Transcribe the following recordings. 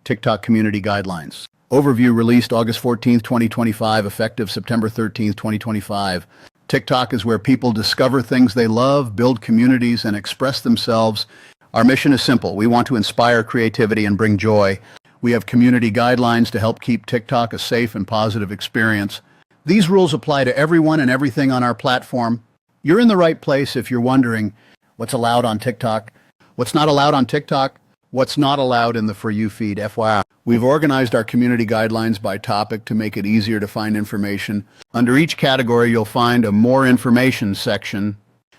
TikTok Community Guidelines. Overview released August 14, 2025, effective September 13, 2025. TikTok is where people discover things they love, build communities, and express themselves. Our mission is simple. We want to inspire creativity and bring joy. We have community guidelines to help keep TikTok a safe and positive experience. These rules apply to everyone and everything on our platform. You're in the right place if you're wondering what's allowed on TikTok, what's not allowed on TikTok, what's not allowed in the For You feed, FYI. We've organized our community guidelines by topic to make it easier to find information. Under each category, you'll find a More Information section.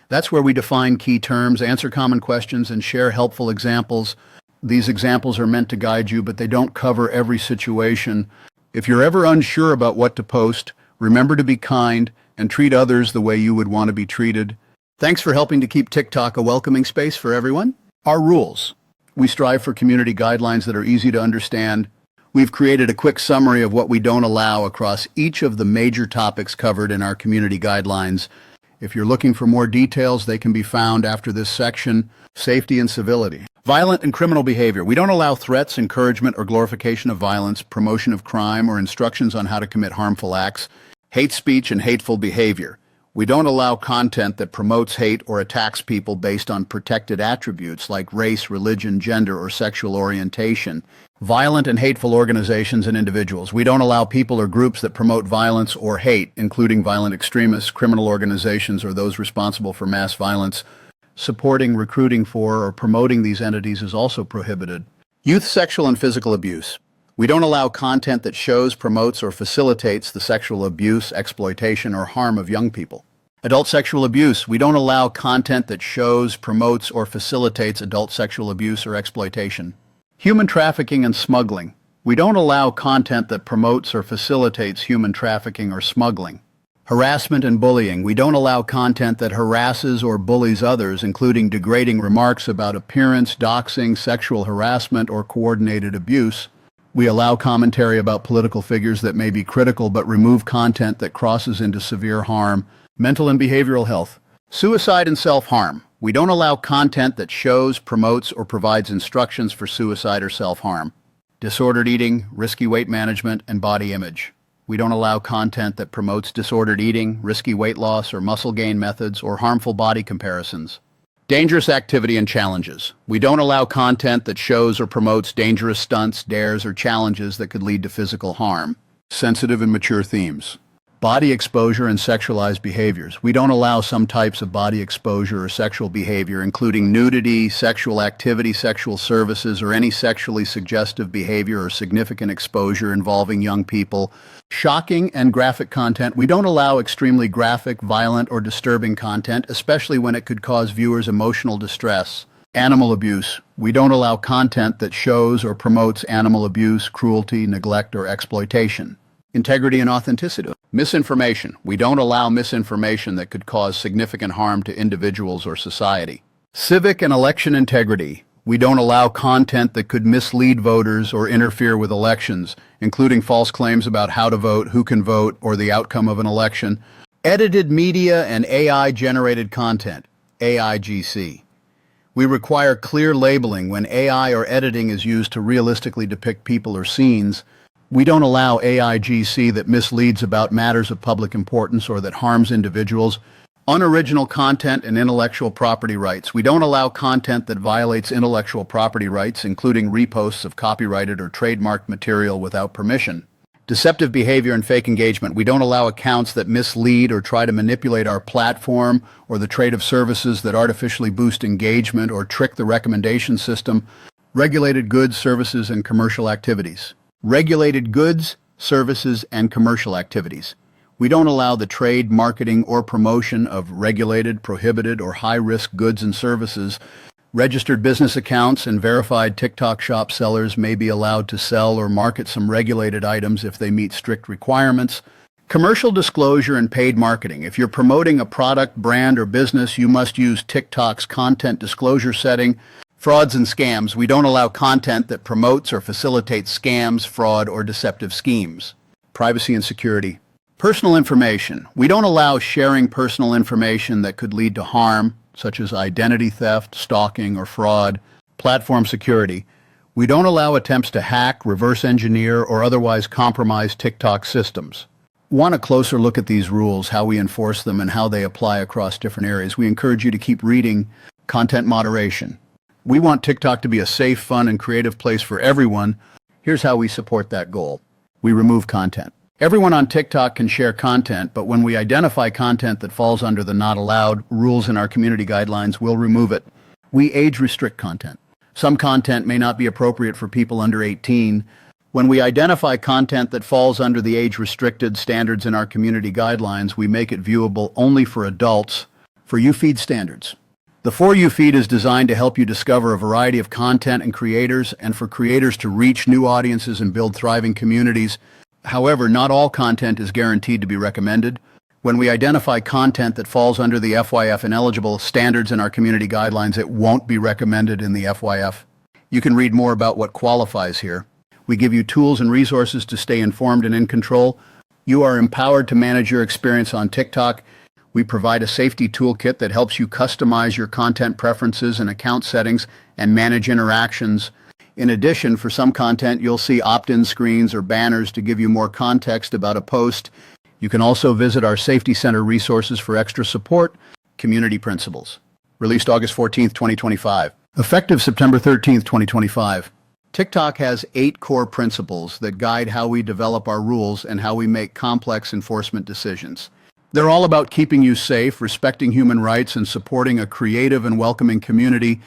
That's where we define key terms, answer common questions, and share helpful examples. These examples are meant to guide you, but they don't cover every situation. If you're ever unsure about what to post, remember to be kind and treat others the way you would want to be treated. Thanks for helping to keep TikTok a welcoming space for everyone. Our rules. We strive for community guidelines that are easy to understand. We've created a quick summary of what we don't allow across each of the major topics covered in our community guidelines. If you're looking for more details, they can be found after this section. Safety and civility. Violent and criminal behavior. We don't allow threats, encouragement, or glorification of violence, promotion of crime, or instructions on how to commit harmful acts. Hate speech and hateful behavior. We don't allow content that promotes hate or attacks people based on protected attributes like race, religion, gender, or sexual orientation. Violent and hateful organizations and individuals. We don't allow people or groups that promote violence or hate, including violent extremists, criminal organizations, or those responsible for mass violence. Supporting, recruiting for, or promoting these entities is also prohibited. Youth sexual and physical abuse. We don't allow content that shows, promotes, or facilitates the sexual abuse, exploitation, or harm of young people. Adult sexual abuse. We don't allow content that shows, promotes, or facilitates adult sexual abuse or exploitation. Human trafficking and smuggling. We don't allow content that promotes or facilitates human trafficking or smuggling. Harassment and bullying. We don't allow content that harasses or bullies others, including degrading remarks about appearance, doxing, sexual harassment, or coordinated abuse. We allow commentary about political figures that may be critical but remove content that crosses into severe harm. Mental and behavioral health. Suicide and self-harm. We don't allow content that shows, promotes, or provides instructions for suicide or self-harm. Disordered eating, risky weight management, and body image. We don't allow content that promotes disordered eating, risky weight loss, or muscle gain methods, or harmful body comparisons. Dangerous activity and challenges. We don't allow content that shows or promotes dangerous stunts, dares, or challenges that could lead to physical harm. Sensitive and mature themes. Body exposure and sexualized behaviors. We don't allow some types of body exposure or sexual behavior, including nudity, sexual activity, sexual services, or any sexually suggestive behavior or significant exposure involving young people. Shocking and graphic content. We don't allow extremely graphic, violent, or disturbing content, especially when it could cause viewers emotional distress. Animal abuse. We don't allow content that shows or promotes animal abuse, cruelty, neglect, or exploitation. Integrity and authenticity. Misinformation. We don't allow misinformation that could cause significant harm to individuals or society. Civic and election integrity. We don't allow content that could mislead voters or interfere with elections, including false claims about how to vote, who can vote, or the outcome of an election. Edited media and AI-generated content, AIGC. We require clear labeling when AI or editing is used to realistically depict people or scenes. We don't allow AIGC that misleads about matters of public importance or that harms individuals. Unoriginal content and intellectual property rights. We don't allow content that violates intellectual property rights, including reposts of copyrighted or trademarked material without permission. Deceptive behavior and fake engagement. We don't allow accounts that mislead or try to manipulate our platform or the trade of services that artificially boost engagement or trick the recommendation system. Regulated goods, services, and commercial activities. Regulated goods, services, and commercial activities. We don't allow the trade, marketing, or promotion of regulated, prohibited, or high-risk goods and services. Registered business accounts and verified TikTok shop sellers may be allowed to sell or market some regulated items if they meet strict requirements. Commercial disclosure and paid marketing. If you're promoting a product, brand, or business, you must use TikTok's content disclosure setting. Frauds and scams. We don't allow content that promotes or facilitates scams, fraud, or deceptive schemes. Privacy and security. Personal information. We don't allow sharing personal information that could lead to harm, such as identity theft, stalking, or fraud. Platform security. We don't allow attempts to hack, reverse engineer, or otherwise compromise TikTok systems. Want a closer look at these rules, how we enforce them, and how they apply across different areas? We encourage you to keep reading Content Moderation. We want TikTok to be a safe, fun, and creative place for everyone. Here's how we support that goal. We remove content. Everyone on TikTok can share content, but when we identify content that falls under the not allowed rules in our community guidelines, we'll remove it. We age restrict content. Some content may not be appropriate for people under 18. When we identify content that falls under the age-restricted standards in our community guidelines, we make it viewable only for adults. For You Feed standards. The For You Feed is designed to help you discover a variety of content and creators, and for creators to reach new audiences and build thriving communities. However, not all content is guaranteed to be recommended. When we identify content that falls under the FYF ineligible standards in our community guidelines, it won't be recommended in the FYF. You can read more about what qualifies here. We give you tools and resources to stay informed and in control. You are empowered to manage your experience on TikTok. We provide a safety toolkit that helps you customize your content preferences and account settings and manage interactions. In addition, for some content, you'll see opt-in screens or banners to give you more context about a post. You can also visit our Safety Center resources for extra support. Community Principles. Released August 14, 2025. Effective September 13, 2025. TikTok has 8 core principles that guide how we develop our rules and how we make complex enforcement decisions. They're all about keeping you safe, respecting human rights, and supporting a creative and welcoming community.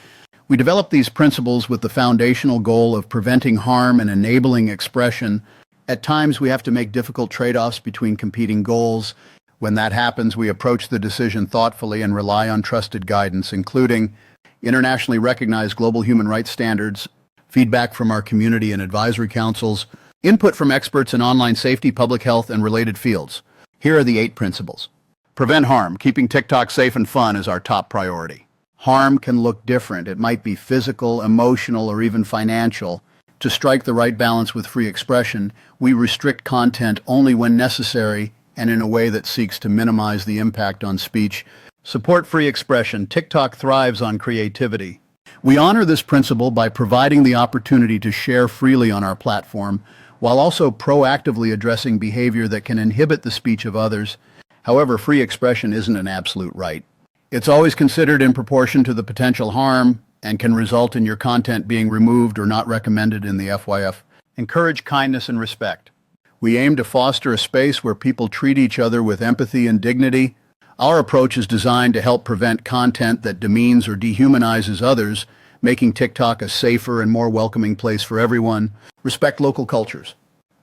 We develop these principles with the foundational goal of preventing harm and enabling expression. At times, we have to make difficult trade-offs between competing goals. When that happens, we approach the decision thoughtfully and rely on trusted guidance, including internationally recognized global human rights standards, feedback from our community and advisory councils, input from experts in online safety, public health, and related fields. Here are the 8 principles. Prevent harm. Keeping TikTok safe and fun is our top priority. Harm can look different. It might be physical, emotional, or even financial. To strike the right balance with free expression, we restrict content only when necessary and in a way that seeks to minimize the impact on speech. Support free expression. TikTok thrives on creativity. We honor this principle by providing the opportunity to share freely on our platform, while also proactively addressing behavior that can inhibit the speech of others. However, free expression isn't an absolute right. It's always considered in proportion to the potential harm and can result in your content being removed or not recommended in the FYF. Encourage kindness and respect. We aim to foster a space where people treat each other with empathy and dignity. Our approach is designed to help prevent content that demeans or dehumanizes others, making TikTok a safer and more welcoming place for everyone. Respect local cultures.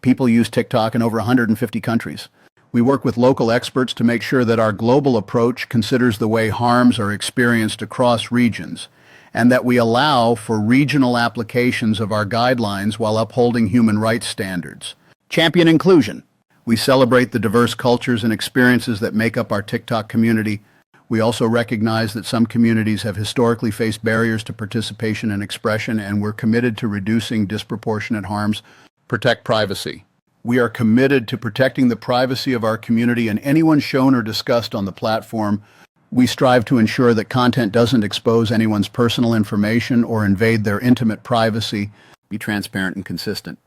People use TikTok in over 150 countries. We work with local experts to make sure that our global approach considers the way harms are experienced across regions, and that we allow for regional applications of our guidelines while upholding human rights standards. Champion inclusion. We celebrate the diverse cultures and experiences that make up our TikTok community. We also recognize that some communities have historically faced barriers to participation and expression, and we're committed to reducing disproportionate harms. Protect privacy. We are committed to protecting the privacy of our community and anyone shown or discussed on the platform. We strive to ensure that content doesn't expose anyone's personal information or invade their intimate privacy. Be transparent and consistent.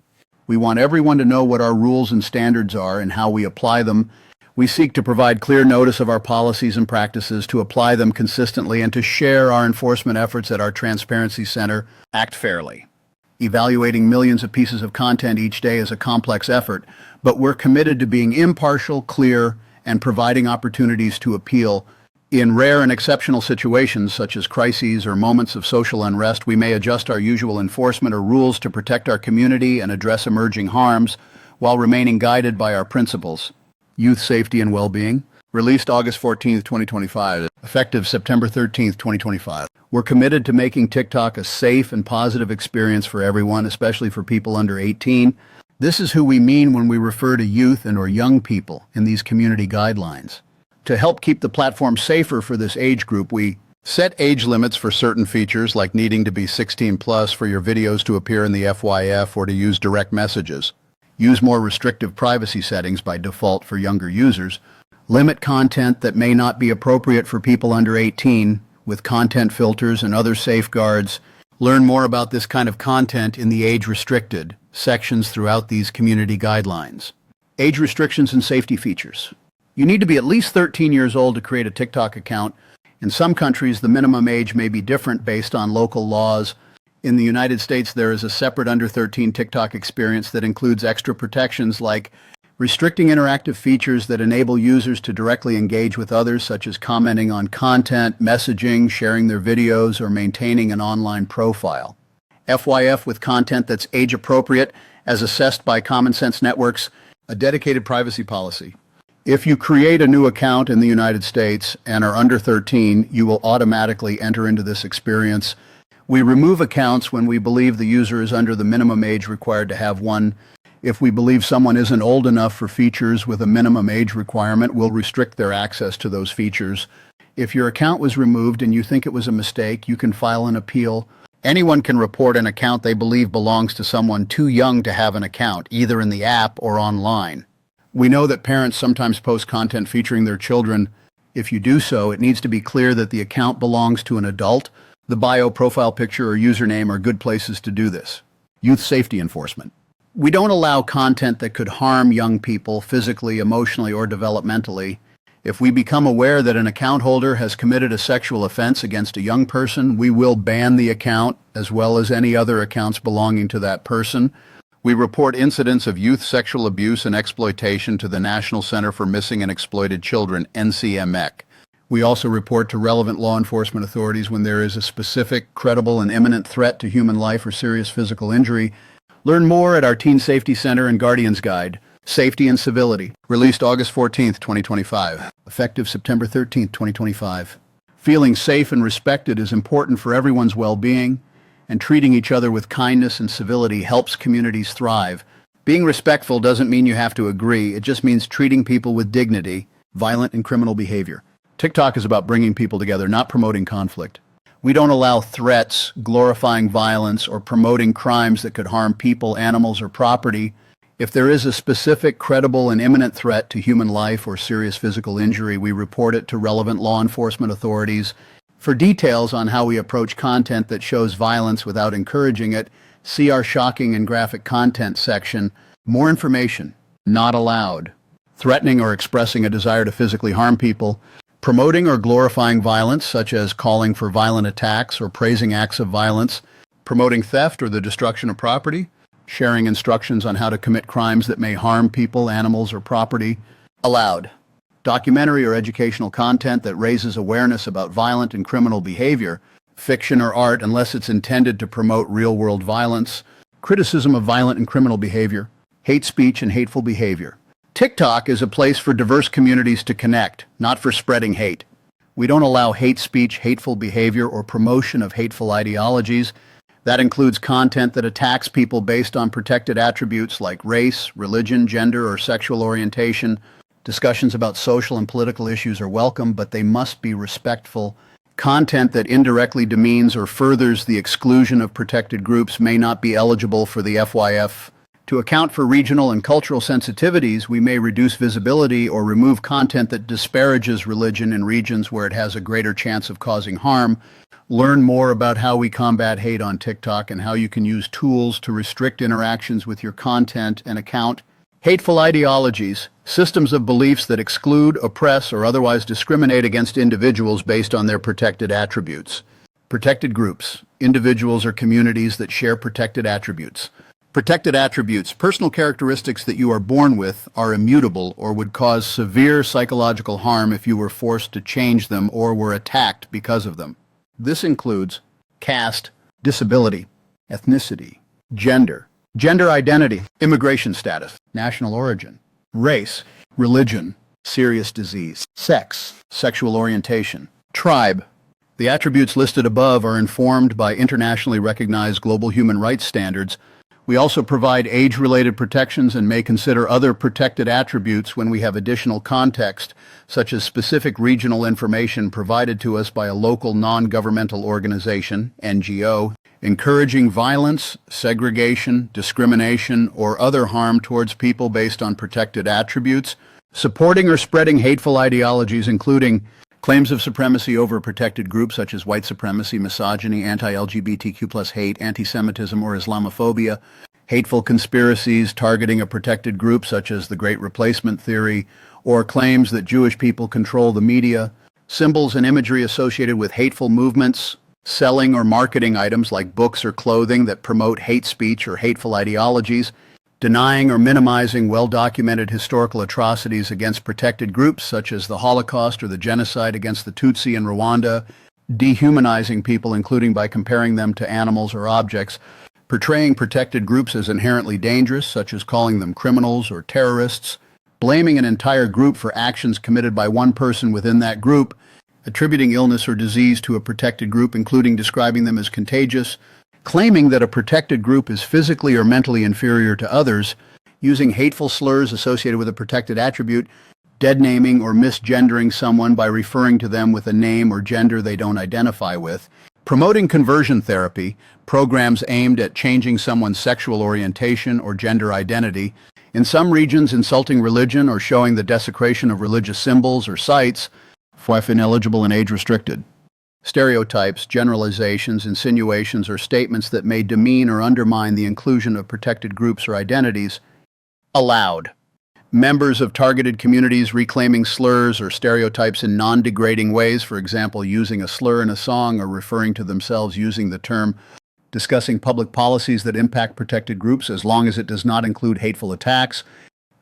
We want everyone to know what our rules and standards are and how we apply them. We seek to provide clear notice of our policies and practices, to apply them consistently, and to share our enforcement efforts at our Transparency Center. Act fairly. Evaluating millions of pieces of content each day is a complex effort, but we're committed to being impartial, clear, and providing opportunities to appeal. In rare and exceptional situations, such as crises or moments of social unrest, we may adjust our usual enforcement or rules to protect our community and address emerging harms while remaining guided by our principles. Youth Safety and Well-Being. Released August 14, 2025. Effective September 13, 2025. We're committed to making TikTok a safe and positive experience for everyone, especially for people under 18. This is who we mean when we refer to youth and/or young people in these community guidelines. To help keep the platform safer for this age group, we set age limits for certain features, like needing to be 16 plus for your videos to appear in the FYF or to use direct messages. Use more restrictive privacy settings by default for younger users. Limit content that may not be appropriate for people under 18 with content filters and other safeguards. Learn more about this kind of content in the age-restricted sections throughout these community guidelines. Age restrictions and safety features. You need to be at least 13 years old to create a TikTok account. In some countries, the minimum age may be different based on local laws. In the United States, there is a separate under 13 TikTok experience that includes extra protections like restricting interactive features that enable users to directly engage with others, such as commenting on content, messaging, sharing their videos, or maintaining an online profile. FYF with content that's age-appropriate, as assessed by Common Sense Networks, a dedicated privacy policy. If you create a new account in the United States and are under 13, you will automatically enter into this experience. We remove accounts when we believe the user is under the minimum age required to have one. If we believe someone isn't old enough for features with a minimum age requirement, we'll restrict their access to those features. If your account was removed and you think it was a mistake, you can file an appeal. Anyone can report an account they believe belongs to someone too young to have an account, either in the app or online. We know that parents sometimes post content featuring their children. If you do so, it needs to be clear that the account belongs to an adult. The bio, profile picture, or username are good places to do this. Youth safety enforcement. We don't allow content that could harm young people physically, emotionally, or developmentally. If we become aware that an account holder has committed a sexual offense against a young person, we will ban the account as well as any other accounts belonging to that person. We report incidents of youth sexual abuse and exploitation to the National Center for Missing and Exploited Children, NCMEC. We also report to relevant law enforcement authorities when there is a specific, credible, and imminent threat to human life or serious physical injury. Learn more at our Teen Safety Center and Guardian's Guide, Safety and Civility, released August 14, 2025, effective September 13, 2025. Feeling safe and respected is important for everyone's well-being, and treating each other with kindness and civility helps communities thrive. Being respectful doesn't mean you have to agree, it just means treating people with dignity. Violent and criminal behavior. TikTok is about bringing people together, not promoting conflict. We don't allow threats, glorifying violence, or promoting crimes that could harm people, animals, or property. If there is a specific, credible, and imminent threat to human life or serious physical injury, we report it to relevant law enforcement authorities. For details on how we approach content that shows violence without encouraging it, see our shocking and graphic content section. More information. Not allowed. Threatening or expressing a desire to physically harm people. Promoting or glorifying violence, such as calling for violent attacks or praising acts of violence. Promoting theft or the destruction of property. Sharing instructions on how to commit crimes that may harm people, animals, or property. Allowed. Documentary or educational content that raises awareness about violent and criminal behavior. Fiction or art unless it's intended to promote real-world violence. Criticism of violent and criminal behavior. Hate speech and hateful behavior. TikTok is a place for diverse communities to connect, not for spreading hate. We don't allow hate speech, hateful behavior, or promotion of hateful ideologies. That includes content that attacks people based on protected attributes like race, religion, gender, or sexual orientation. Discussions about social and political issues are welcome, but they must be respectful. Content that indirectly demeans or furthers the exclusion of protected groups may not be eligible for the FYF. To account for regional and cultural sensitivities, we may reduce visibility or remove content that disparages religion in regions where it has a greater chance of causing harm. Learn more about how we combat hate on TikTok and how you can use tools to restrict interactions with your content and account. Hateful ideologies, systems of beliefs that exclude, oppress, or otherwise discriminate against individuals based on their protected attributes. Protected groups, individuals or communities that share protected attributes. Protected attributes, personal characteristics that you are born with, are immutable or would cause severe psychological harm if you were forced to change them or were attacked because of them. This includes caste, disability, ethnicity, gender identity, immigration status, national origin, race, religion, serious disease, sex, sexual orientation, tribe. The attributes listed above are informed by internationally recognized global human rights standards. We also provide age-related protections and may consider other protected attributes when we have additional context, such as specific regional information provided to us by a local non-governmental organization, NGO, encouraging violence, segregation, discrimination, or other harm towards people based on protected attributes, supporting or spreading hateful ideologies including Claims of supremacy over a protected group such as white supremacy, misogyny, anti-LGBTQ+ hate, anti-Semitism, or Islamophobia. Hateful conspiracies targeting a protected group such as the Great Replacement Theory, or claims that Jewish people control the media. Symbols and imagery associated with hateful movements. Selling or marketing items like books or clothing that promote hate speech or hateful ideologies. Denying or minimizing well-documented historical atrocities against protected groups such as the Holocaust or the genocide against the Tutsi in Rwanda. Dehumanizing people, including by comparing them to animals or objects. Portraying protected groups as inherently dangerous, such as calling them criminals or terrorists. Blaming an entire group for actions committed by one person within that group. Attributing illness or disease to a protected group, including describing them as contagious. Claiming that a protected group is physically or mentally inferior to others. Using hateful slurs associated with a protected attribute. Deadnaming or misgendering someone by referring to them with a name or gender they don't identify with. Promoting conversion therapy, programs aimed at changing someone's sexual orientation or gender identity. In some regions, insulting religion or showing the desecration of religious symbols or sites. FWEF ineligible and age-restricted. Stereotypes, generalizations, insinuations, or statements that may demean or undermine the inclusion of protected groups or identities. Allowed. Members of targeted communities reclaiming slurs or stereotypes in non-degrading ways, for example, using a slur in a song or referring to themselves using the term. Discussing public policies that impact protected groups as long as it does not include hateful attacks.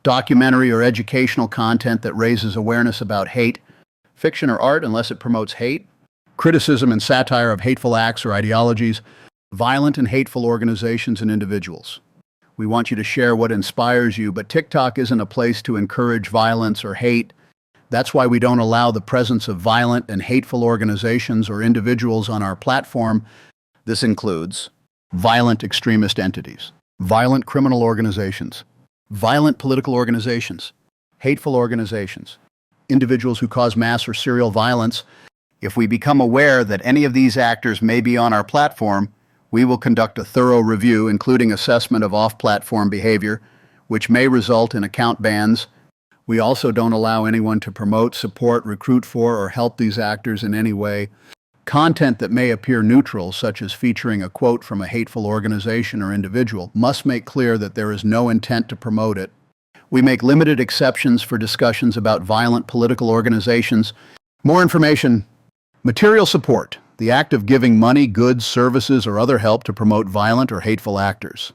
Documentary or educational content that raises awareness about hate. Fiction or art unless it promotes hate. Criticism and satire of hateful acts or ideologies. Violent and hateful organizations and individuals. We want you to share what inspires you, but TikTok isn't a place to encourage violence or hate. That's why we don't allow the presence of violent and hateful organizations or individuals on our platform. This includes violent extremist entities, violent criminal organizations, violent political organizations, hateful organizations, individuals who cause mass or serial violence. If we become aware that any of these actors may be on our platform, we will conduct a thorough review, including assessment of off-platform behavior, which may result in account bans. We also don't allow anyone to promote, support, recruit for, or help these actors in any way. Content that may appear neutral, such as featuring a quote from a hateful organization or individual, must make clear that there is no intent to promote it. We make limited exceptions for discussions about violent political organizations. More information. Material support. The act of giving money, goods, services, or other help to promote violent or hateful actors.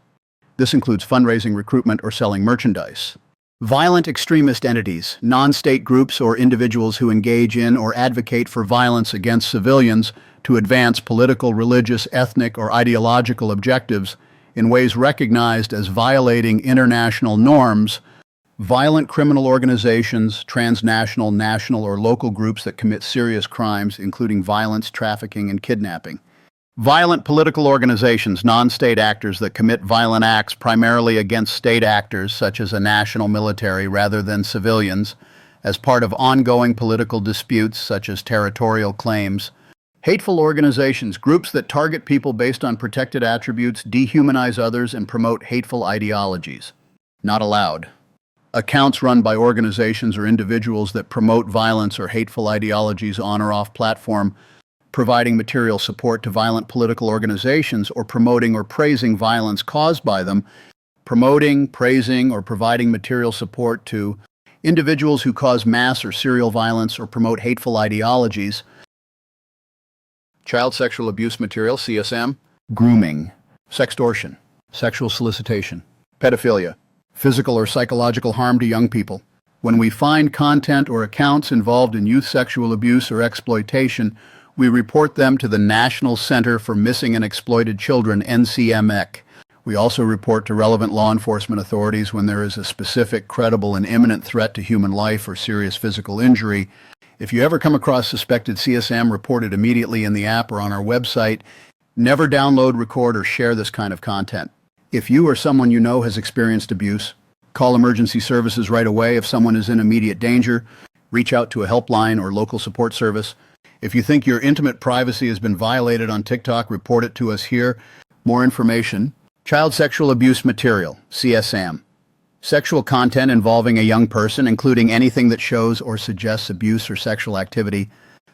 This includes fundraising, recruitment, or selling merchandise. Violent extremist entities, non-state groups or individuals who engage in or advocate for violence against civilians to advance political, religious, ethnic, or ideological objectives in ways recognized as violating international norms. Violent criminal organizations, transnational, national, or local groups that commit serious crimes, including violence, trafficking, and kidnapping. Violent political organizations, non-state actors that commit violent acts primarily against state actors, such as a national military rather than civilians, as part of ongoing political disputes, such as territorial claims. Hateful organizations, groups that target people based on protected attributes, dehumanize others, and promote hateful ideologies. Not allowed. Accounts run by organizations or individuals that promote violence or hateful ideologies on or off platform, providing material support to violent political organizations or promoting or praising violence caused by them, promoting, praising, or providing material support to individuals who cause mass or serial violence or promote hateful ideologies. Child sexual abuse material, CSM, grooming, sextortion, sexual solicitation, pedophilia, physical or psychological harm to young people. When we find content or accounts involved in youth sexual abuse or exploitation, we report them to the National Center for Missing and Exploited Children, NCMEC. We also report to relevant law enforcement authorities when there is a specific, credible, and imminent threat to human life or serious physical injury. If you ever come across suspected CSM, report it immediately in the app or on our website. Never download, record, or share this kind of content. If you or someone you know has experienced abuse, call emergency services right away. If someone is in immediate danger, reach out to a helpline or local support service. If you think your intimate privacy has been violated on TikTok, report it to us here. More information. Child sexual abuse material, CSAM. Sexual content involving a young person, including anything that shows or suggests abuse or sexual activity.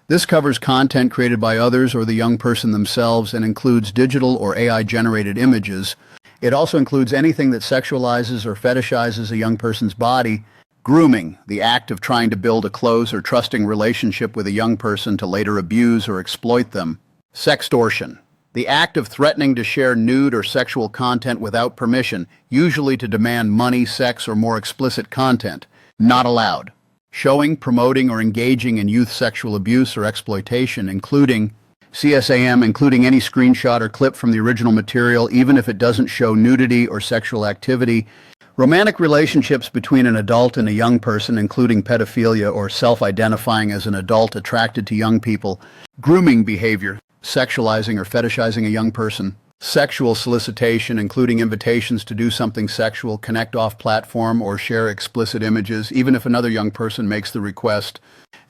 This covers content created by others or the young person themselves and includes digital or AI-generated images. It also includes anything that sexualizes or fetishizes a young person's body. Grooming, the act of trying to build a close or trusting relationship with a young person to later abuse or exploit them. Sextortion, the act of threatening to share nude or sexual content without permission, usually to demand money, sex, or more explicit content. Not allowed. Showing, promoting, or engaging in youth sexual abuse or exploitation, including CSAM, including any screenshot or clip from the original material, even if it doesn't show nudity or sexual activity. Romantic relationships between an adult and a young person, including pedophilia or self-identifying as an adult attracted to young people. Grooming behavior, sexualizing or fetishizing a young person. Sexual solicitation, including invitations to do something sexual, connect off-platform, or share explicit images, even if another young person makes the request.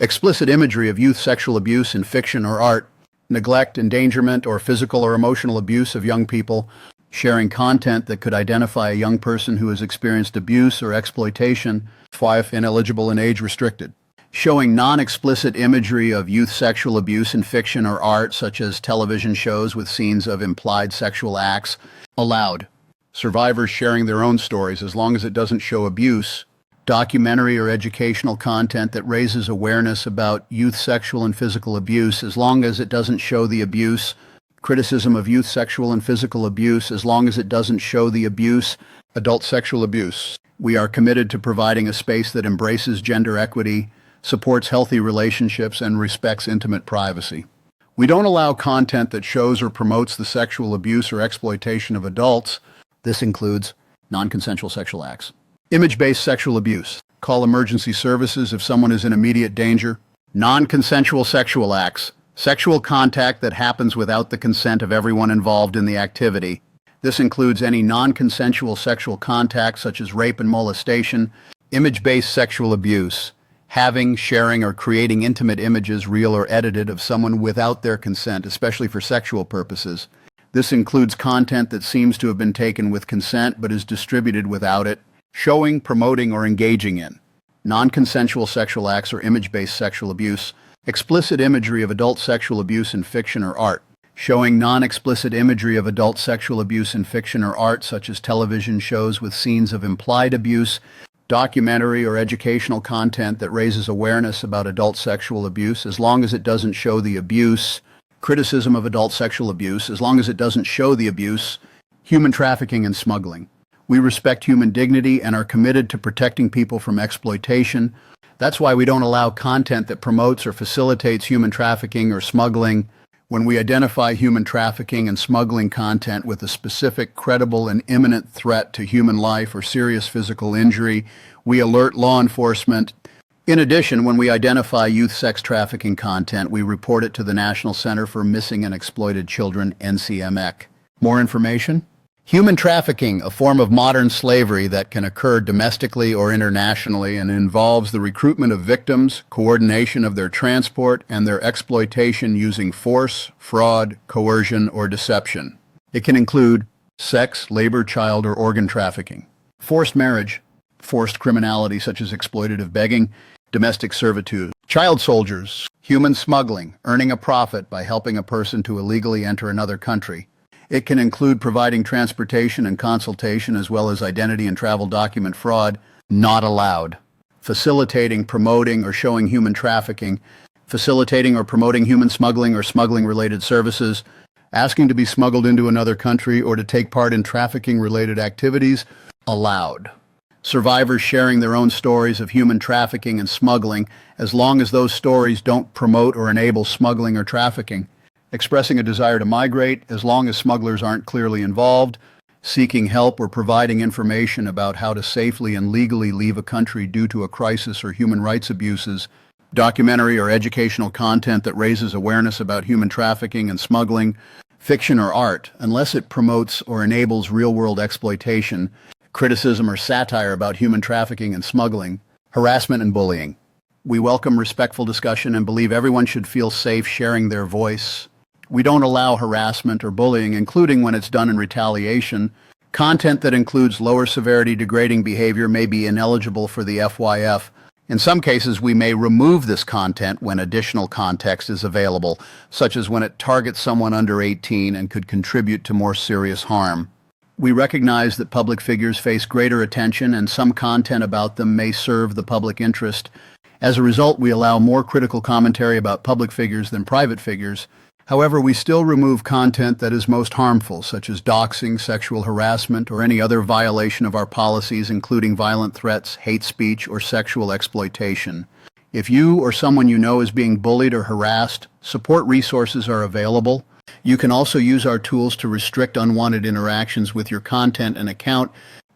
Explicit imagery of youth sexual abuse in fiction or art. Neglect, endangerment, or physical or emotional abuse of young people. Sharing content that could identify a young person who has experienced abuse or exploitation. 5. Ineligible and age-restricted. Showing non-explicit imagery of youth sexual abuse in fiction or art, such as television shows with scenes of implied sexual acts. Allowed. Survivors sharing their own stories as long as it doesn't show abuse. Documentary or educational content that raises awareness about youth sexual and physical abuse as long as it doesn't show the abuse. Criticism of youth sexual and physical abuse as long as it doesn't show the abuse. Adult sexual abuse. We are committed to providing a space that embraces gender equity, supports healthy relationships, and respects intimate privacy. We don't allow content that shows or promotes the sexual abuse or exploitation of adults. This includes non-consensual sexual acts. Image-based sexual abuse. Call emergency services if someone is in immediate danger. Non-consensual sexual acts. Sexual contact that happens without the consent of everyone involved in the activity. This includes any non-consensual sexual contact such as rape and molestation. Image-based sexual abuse. Having, sharing, or creating intimate images, real or edited, of someone without their consent, especially for sexual purposes. This includes content that seems to have been taken with consent but is distributed without it. Showing, promoting, or engaging in non-consensual sexual acts or image-based sexual abuse. Explicit imagery of adult sexual abuse in fiction or art. Showing non-explicit imagery of adult sexual abuse in fiction or art, such as television shows with scenes of implied abuse. Documentary or educational content that raises awareness about adult sexual abuse as long as it doesn't show the abuse. Criticism of adult sexual abuse as long as it doesn't show the abuse. Human trafficking and smuggling. We respect human dignity and are committed to protecting people from exploitation. That's why we don't allow content that promotes or facilitates human trafficking or smuggling. When we identify human trafficking and smuggling content with a specific, credible, and imminent threat to human life or serious physical injury, we alert law enforcement. In addition, when we identify youth sex trafficking content, we report it to the National Center for Missing and Exploited Children, NCMEC. More information? Human trafficking, a form of modern slavery that can occur domestically or internationally and involves the recruitment of victims, coordination of their transport, and their exploitation using force, fraud, coercion, or deception. It can include sex, labor, child, or organ trafficking, forced marriage, forced criminality such as exploitative begging, domestic servitude, child soldiers, human smuggling, earning a profit by helping a person to illegally enter another country. It can include providing transportation and consultation as well as identity and travel document fraud. Not allowed. Facilitating, promoting, or showing human trafficking. Facilitating or promoting human smuggling or smuggling-related services. Asking to be smuggled into another country or to take part in trafficking-related activities. Allowed. Survivors sharing their own stories of human trafficking and smuggling as long as those stories don't promote or enable smuggling or trafficking. Expressing a desire to migrate as long as smugglers aren't clearly involved, seeking help or providing information about how to safely and legally leave a country due to a crisis or human rights abuses, documentary or educational content that raises awareness about human trafficking and smuggling, fiction or art, unless it promotes or enables real-world exploitation, criticism or satire about human trafficking and smuggling, harassment and bullying. We welcome respectful discussion and believe everyone should feel safe sharing their voice. We don't allow harassment or bullying, including when it's done in retaliation. Content that includes lower severity degrading behavior may be ineligible for the FYF. In some cases, we may remove this content when additional context is available, such as when it targets someone under 18 and could contribute to more serious harm. We recognize that public figures face greater attention and some content about them may serve the public interest. As a result, we allow more critical commentary about public figures than private figures. However, we still remove content that is most harmful, such as doxing, sexual harassment, or any other violation of our policies, including violent threats, hate speech, or sexual exploitation. If you or someone you know is being bullied or harassed, support resources are available. You can also use our tools to restrict unwanted interactions with your content and account.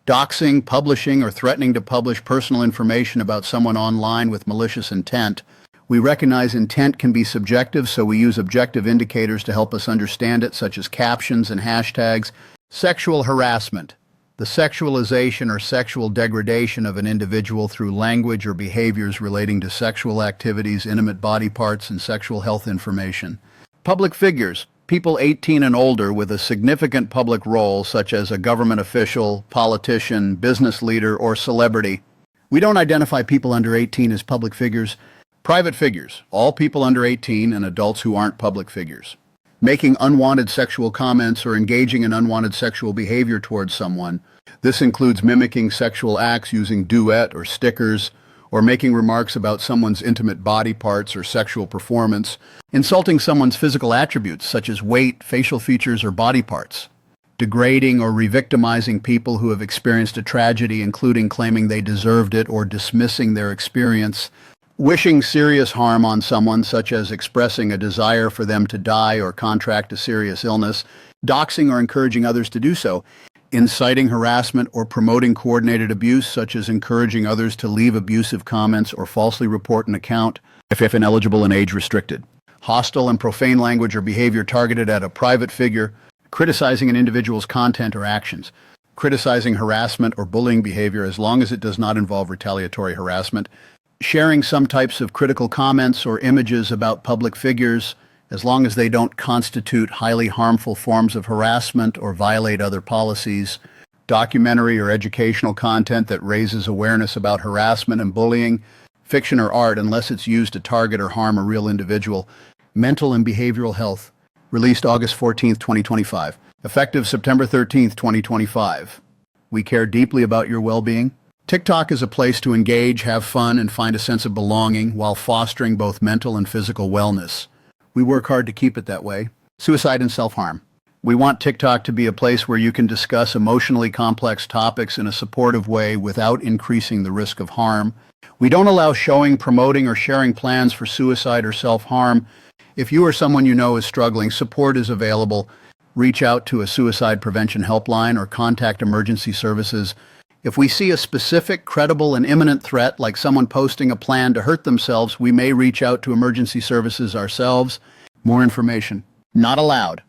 Doxing, publishing, or threatening to publish personal information about someone online with malicious intent. We recognize intent can be subjective, so we use objective indicators to help us understand it, such as captions and hashtags. Sexual harassment, the sexualization or sexual degradation of an individual through language or behaviors relating to sexual activities, intimate body parts, and sexual health information. Public figures, people 18 and older with a significant public role, such as a government official, politician, business leader, or celebrity. We don't identify people under 18 as public figures. Private figures, all people under 18 and adults who aren't public figures. Making unwanted sexual comments or engaging in unwanted sexual behavior towards someone. This includes mimicking sexual acts using duet or stickers, or making remarks about someone's intimate body parts or sexual performance, insulting someone's physical attributes such as weight, facial features, or body parts. Degrading or re-victimizing people who have experienced a tragedy, including claiming they deserved it or dismissing their experience. Wishing serious harm on someone, such as expressing a desire for them to die or contract a serious illness, doxing or encouraging others to do so, inciting harassment or promoting coordinated abuse, such as encouraging others to leave abusive comments or falsely report an account, if ineligible and age restricted. Hostile and profane language or behavior targeted at a private figure, criticizing an individual's content or actions, criticizing harassment or bullying behavior as long as it does not involve retaliatory harassment, sharing some types of critical comments or images about public figures, as long as they don't constitute highly harmful forms of harassment or violate other policies, documentary or educational content that raises awareness about harassment and bullying, fiction or art unless it's used to target or harm a real individual, mental and behavioral health, released August 14, 2025, effective September 13, 2025. We care deeply about your well-being. TikTok is a place to engage, have fun, and find a sense of belonging while fostering both mental and physical wellness. We work hard to keep it that way. Suicide and self-harm. We want TikTok to be a place where you can discuss emotionally complex topics in a supportive way without increasing the risk of harm. We don't allow showing, promoting, or sharing plans for suicide or self-harm. If you or someone you know is struggling, support is available. Reach out to a suicide prevention helpline or contact emergency services. If we see a specific, credible, and imminent threat, like someone posting a plan to hurt themselves, we may reach out to emergency services ourselves. More information. Not allowed.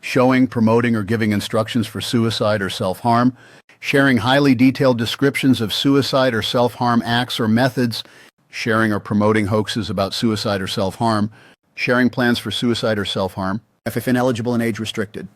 Showing, promoting, or giving instructions for suicide or self-harm. Sharing highly detailed descriptions of suicide or self-harm acts or methods. Sharing or promoting hoaxes about suicide or self-harm. Sharing plans for suicide or self-harm, if ineligible and age restricted.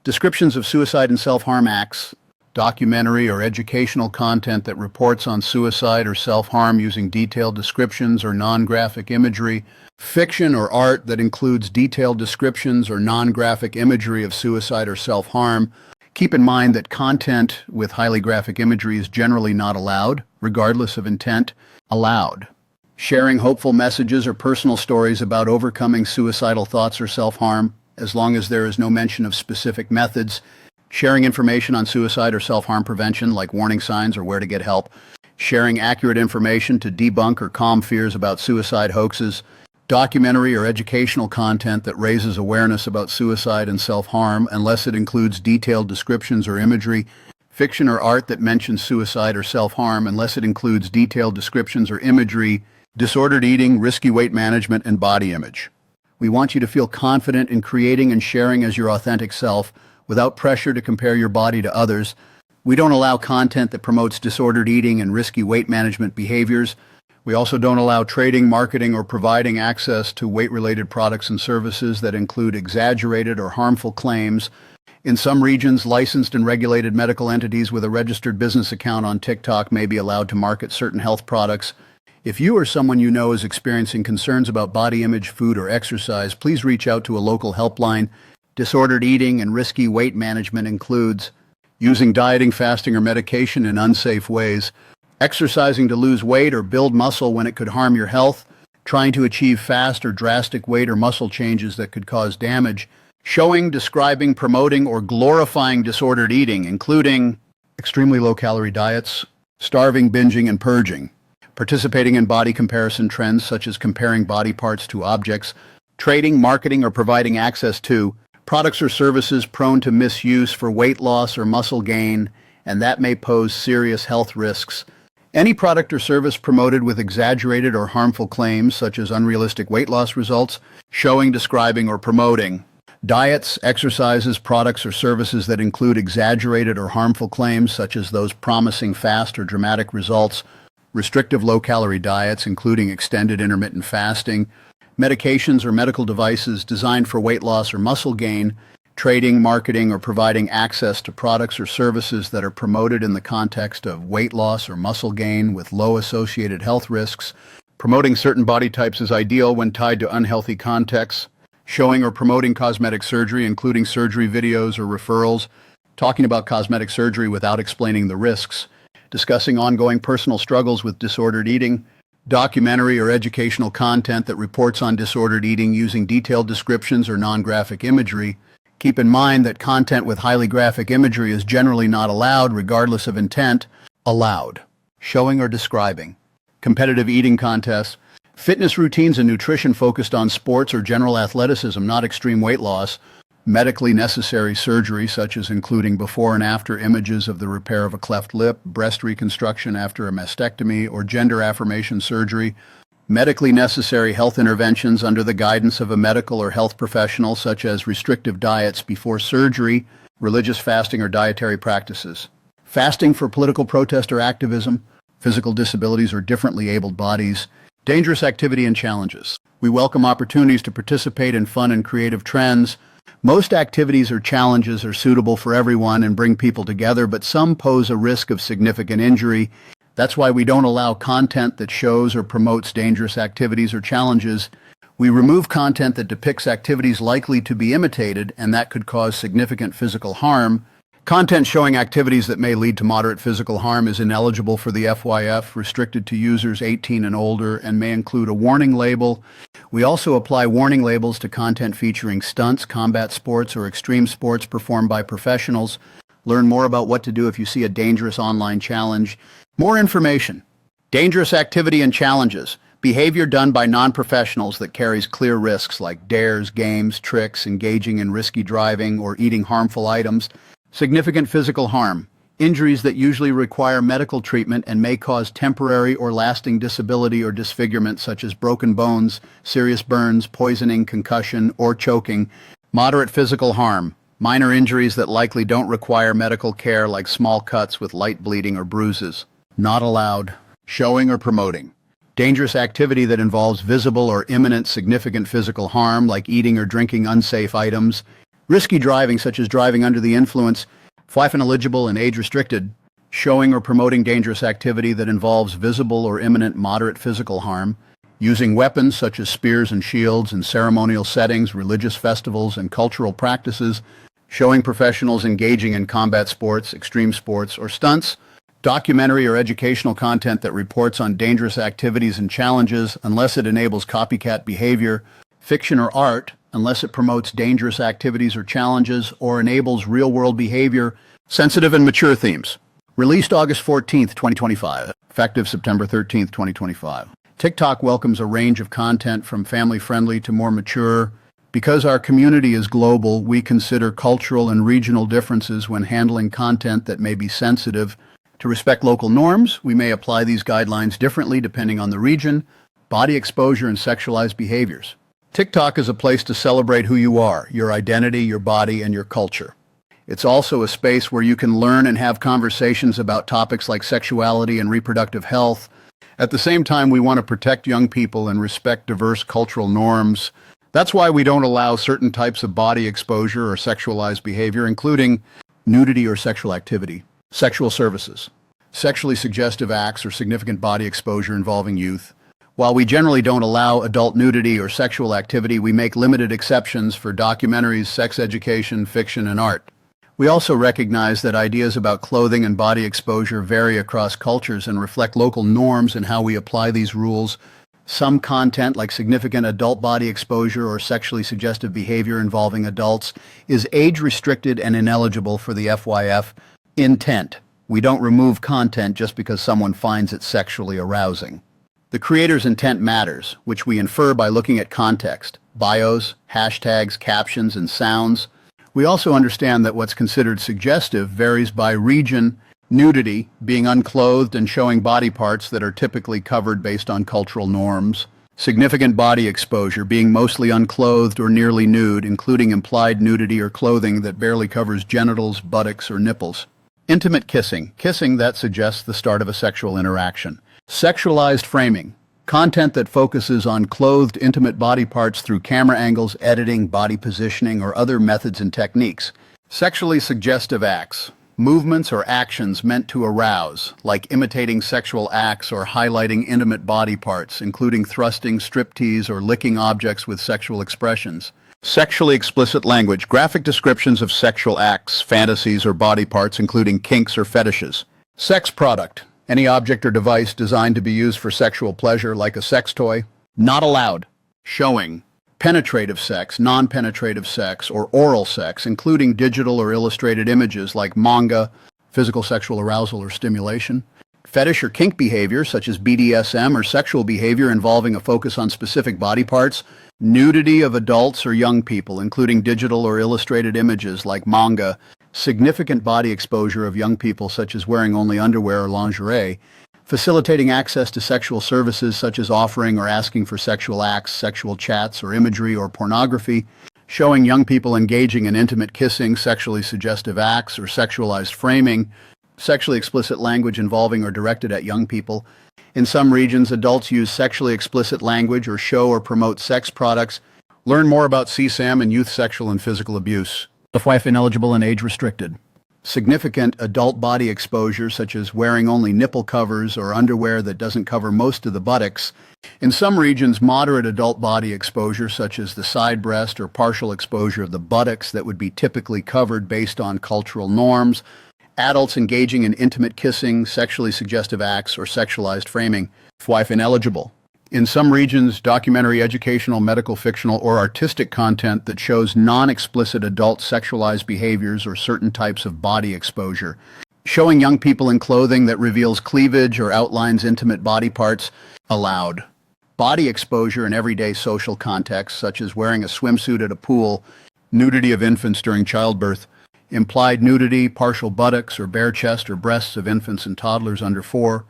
Descriptions of suicide and self-harm acts. Documentary or educational content that reports on suicide or self-harm using detailed descriptions or non-graphic imagery. Fiction or art that includes detailed descriptions or non-graphic imagery of suicide or self-harm. Keep in mind that content with highly graphic imagery is generally not allowed, regardless of intent. Allowed. Sharing hopeful messages or personal stories about overcoming suicidal thoughts or self-harm, as long as there is no mention of specific methods. Sharing information on suicide or self-harm prevention, like warning signs or where to get help. Sharing accurate information to debunk or calm fears about suicide hoaxes. Documentary or educational content that raises awareness about suicide and self-harm, unless it includes detailed descriptions or imagery. Fiction or art that mentions suicide or self-harm, unless it includes detailed descriptions or imagery. Disordered eating, risky weight management, and body image. We want you to feel confident in creating and sharing as your authentic self, without pressure to compare your body to others. We don't allow content that promotes disordered eating and risky weight management behaviors. We also don't allow trading, marketing, or providing access to weight-related products and services that include exaggerated or harmful claims. In some regions, licensed and regulated medical entities with a registered business account on TikTok may be allowed to market certain health products. If you or someone you know is experiencing concerns about body image, food, or exercise, please reach out to a local helpline. Disordered eating and risky weight management includes using dieting, fasting, or medication in unsafe ways, exercising to lose weight or build muscle when it could harm your health, trying to achieve fast or drastic weight or muscle changes that could cause damage, showing, describing, promoting, or glorifying disordered eating, including extremely low-calorie diets, starving, binging, and purging, participating in body comparison trends such as comparing body parts to objects, trading, marketing, or providing access to products or services prone to misuse for weight loss or muscle gain, and that may pose serious health risks. Any product or service promoted with exaggerated or harmful claims, such as unrealistic weight loss results, showing, describing, or promoting diets, exercises, products, or services that include exaggerated or harmful claims, such as those promising fast or dramatic results, restrictive low-calorie diets, including extended intermittent fasting, medications or medical devices designed for weight loss or muscle gain, trading, marketing, or providing access to products or services that are promoted in the context of weight loss or muscle gain with low associated health risks, promoting certain body types is ideal when tied to unhealthy contexts, showing or promoting cosmetic surgery, including surgery videos or referrals, talking about cosmetic surgery without explaining the risks, discussing ongoing personal struggles with disordered eating, documentary or educational content that reports on disordered eating using detailed descriptions or non-graphic imagery. Keep in mind that content with highly graphic imagery is generally not allowed, regardless of intent. Allowed. Showing or describing competitive eating contests, fitness routines and nutrition focused on sports or general athleticism, not extreme weight loss, medically necessary surgery such as including before and after images of the repair of a cleft lip, breast reconstruction after a mastectomy, or gender affirmation surgery, medically necessary health interventions under the guidance of a medical or health professional such as restrictive diets before surgery, religious fasting or dietary practices, fasting for political protest or activism, physical disabilities or differently abled bodies, dangerous activity and challenges. We welcome opportunities to participate in fun and creative trends. Most activities or challenges are suitable for everyone and bring people together, but some pose a risk of significant injury. That's why we don't allow content that shows or promotes dangerous activities or challenges. We remove content that depicts activities likely to be imitated and that could cause significant physical harm. Content showing activities that may lead to moderate physical harm is ineligible for the FYF, restricted to users 18 and older, and may include a warning label. We also apply warning labels to content featuring stunts, combat sports, or extreme sports performed by professionals. Learn more about what to do if you see a dangerous online challenge. More information. Dangerous activity and challenges. Behavior done by non-professionals that carries clear risks like dares, games, tricks, engaging in risky driving, or eating harmful items. Significant physical harm. Injuries that usually require medical treatment and may cause temporary or lasting disability or disfigurement such as broken bones, serious burns, poisoning, concussion, or choking. Moderate physical harm. Minor injuries that likely don't require medical care like small cuts with light bleeding or bruises. Not allowed. Showing or promoting dangerous activity that involves visible or imminent significant physical harm like eating or drinking unsafe items. Risky driving such as driving under the influence, FYF ineligible and age restricted. Showing or promoting dangerous activity that involves visible or imminent moderate physical harm. Using weapons such as spears and shields in ceremonial settings, religious festivals, and cultural practices. Showing professionals engaging in combat sports, extreme sports, or stunts. Documentary or educational content that reports on dangerous activities and challenges unless it enables copycat behavior. Fiction or art, unless it promotes dangerous activities or challenges or enables real-world behavior. Sensitive and mature themes. Released August 14th, 2025. Effective September 13th, 2025. TikTok welcomes a range of content from family-friendly to more mature. Because our community is global, we consider cultural and regional differences when handling content that may be sensitive. To respect local norms, we may apply these guidelines differently depending on the region, body exposure, and sexualized behaviors. TikTok is a place to celebrate who you are, your identity, your body, and your culture. It's also a space where you can learn and have conversations about topics like sexuality and reproductive health. At the same time, we want to protect young people and respect diverse cultural norms. That's why we don't allow certain types of body exposure or sexualized behavior, including nudity or sexual activity, sexual services, sexually suggestive acts or significant body exposure involving youth, While we generally don't allow adult nudity or sexual activity, we make limited exceptions for documentaries, sex education, fiction, and art. We also recognize that ideas about clothing and body exposure vary across cultures and reflect local norms in how we apply these rules. Some content, like significant adult body exposure or sexually suggestive behavior involving adults, is age-restricted and ineligible for the FYF intent. We don't remove content just because someone finds it sexually arousing. The creator's intent matters, which we infer by looking at context, bios, hashtags, captions, and sounds. We also understand that what's considered suggestive varies by region. Nudity, being unclothed and showing body parts that are typically covered based on cultural norms. Significant body exposure, being mostly unclothed or nearly nude, including implied nudity or clothing that barely covers genitals, buttocks, or nipples. Intimate kissing, kissing that suggests the start of a sexual interaction. Sexualized framing, content that focuses on clothed intimate body parts through camera angles, editing, body positioning, or other methods and techniques. Sexually suggestive acts, movements or actions meant to arouse, like imitating sexual acts or highlighting intimate body parts, including thrusting, striptease, or licking objects with sexual expressions. Sexually explicit language, graphic descriptions of sexual acts, fantasies, or body parts, including kinks or fetishes. Sex product, any object or device designed to be used for sexual pleasure, like a sex toy. Not allowed. Showing penetrative sex, non-penetrative sex, or oral sex, including digital or illustrated images like manga, physical sexual arousal or stimulation. Fetish or kink behavior, such as BDSM or sexual behavior involving a focus on specific body parts. Nudity of adults or young people, including digital or illustrated images like manga. Significant body exposure of young people, such as wearing only underwear or lingerie. Facilitating access to sexual services such as offering or asking for sexual acts, sexual chats, or imagery or pornography. Showing young people engaging in intimate kissing, sexually suggestive acts, or sexualized framing. Sexually explicit language involving or directed at young people. In some regions, adults use sexually explicit language or show or promote sex products. Learn more about CSAM and youth sexual and physical abuse. FYF ineligible and age-restricted. Significant adult body exposure, such as wearing only nipple covers or underwear that doesn't cover most of the buttocks. In some regions, moderate adult body exposure, such as the side breast or partial exposure of the buttocks that would be typically covered based on cultural norms. Adults engaging in intimate kissing, sexually suggestive acts, or sexualized framing. FYF ineligible. In some regions, documentary, educational, medical, fictional, or artistic content that shows non-explicit adult sexualized behaviors or certain types of body exposure. Showing young people in clothing that reveals cleavage or outlines intimate body parts. Allowed. Body exposure in everyday social contexts, such as wearing a swimsuit at a pool. Nudity of infants during childbirth. Implied nudity, partial buttocks or bare chest or breasts of infants and toddlers under 4.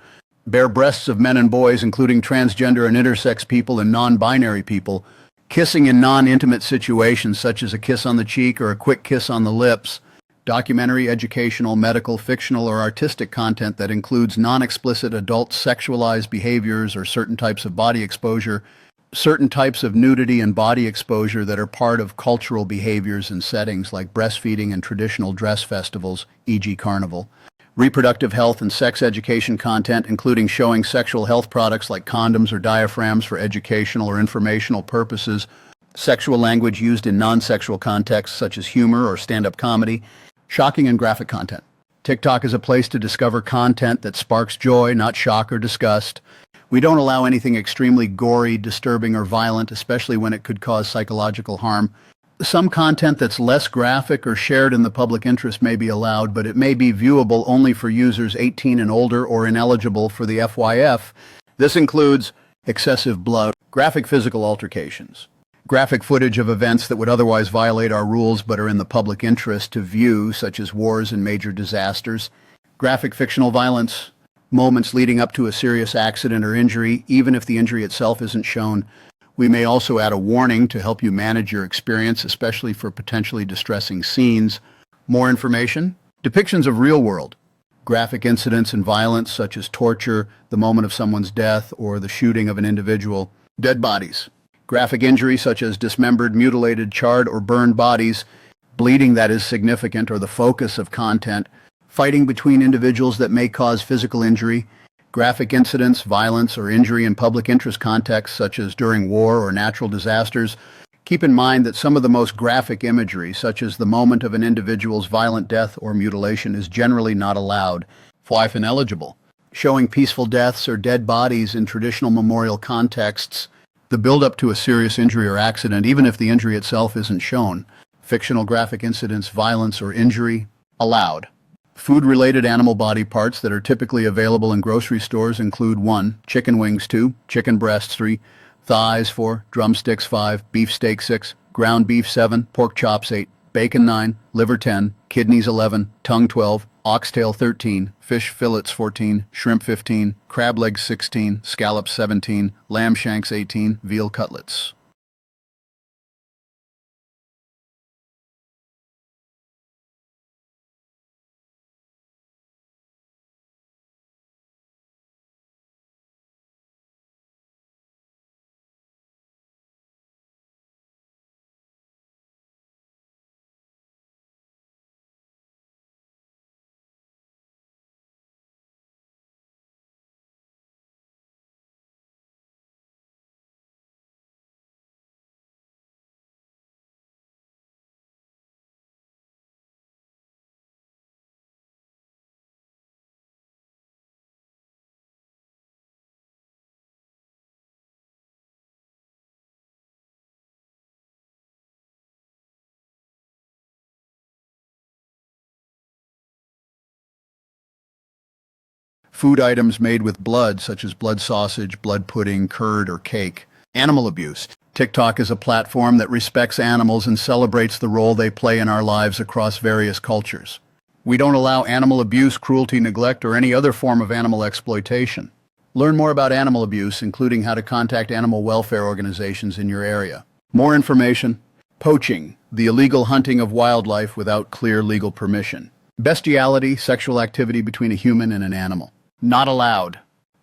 Bare breasts of men and boys, including transgender and intersex people and non-binary people. Kissing in non-intimate situations, such as a kiss on the cheek or a quick kiss on the lips. Documentary, educational, medical, fictional, or artistic content that includes non-explicit adult sexualized behaviors or certain types of body exposure. Certain types of nudity and body exposure that are part of cultural behaviors and settings like breastfeeding and traditional dress festivals, e.g. carnival. Reproductive health and sex education content, including showing sexual health products like condoms or diaphragms for educational or informational purposes. Sexual language used in non-sexual contexts such as humor or stand-up comedy. Shocking and graphic content. TikTok is a place to discover content that sparks joy, not shock or disgust. We don't allow anything extremely gory, disturbing, or violent, especially when it could cause psychological harm. Some content that's less graphic or shared in the public interest may be allowed, but it may be viewable only for users 18 and older or ineligible for the FYF. This includes excessive blood, graphic physical altercations, graphic footage of events that would otherwise violate our rules but are in the public interest to view, such as wars and major disasters, graphic fictional violence, moments leading up to a serious accident or injury, even if the injury itself isn't shown. We may also add a warning to help you manage your experience, especially for potentially distressing scenes. More information? Depictions of real world. Graphic incidents and violence such as torture, the moment of someone's death, or the shooting of an individual. Dead bodies. Graphic injury such as dismembered, mutilated, charred, or burned bodies. Bleeding that is significant or the focus of content. Fighting between individuals that may cause physical injury. Graphic incidents, violence, or injury in public interest contexts such as during war or natural disasters. Keep in mind that some of the most graphic imagery, such as the moment of an individual's violent death or mutilation, is generally not allowed, wife ineligible. Showing peaceful deaths or dead bodies in traditional memorial contexts, the build-up to a serious injury or accident, even if the injury itself isn't shown. Fictional graphic incidents, violence, or injury, allowed. Food-related animal body parts that are typically available in grocery stores include 1. Chicken wings 2. Chicken breasts 3. Thighs 4. Drumsticks 5. Beef steak 6. Ground beef 7. Pork chops 8. Bacon 9. Liver 10. Kidneys 11. Tongue 12. Oxtail 13. Fish fillets 14. Shrimp 15. Crab legs 16. Scallops 17. Lamb shanks 18. Veal cutlets. Food items made with blood, such as blood sausage, blood pudding, curd, or cake. Animal abuse. TikTok is a platform that respects animals and celebrates the role they play in our lives across various cultures. We don't allow animal abuse, cruelty, neglect, or any other form of animal exploitation. Learn more about animal abuse, including how to contact animal welfare organizations in your area. More information. Poaching, the illegal hunting of wildlife without clear legal permission. Bestiality, sexual activity between a human and an animal. Not allowed.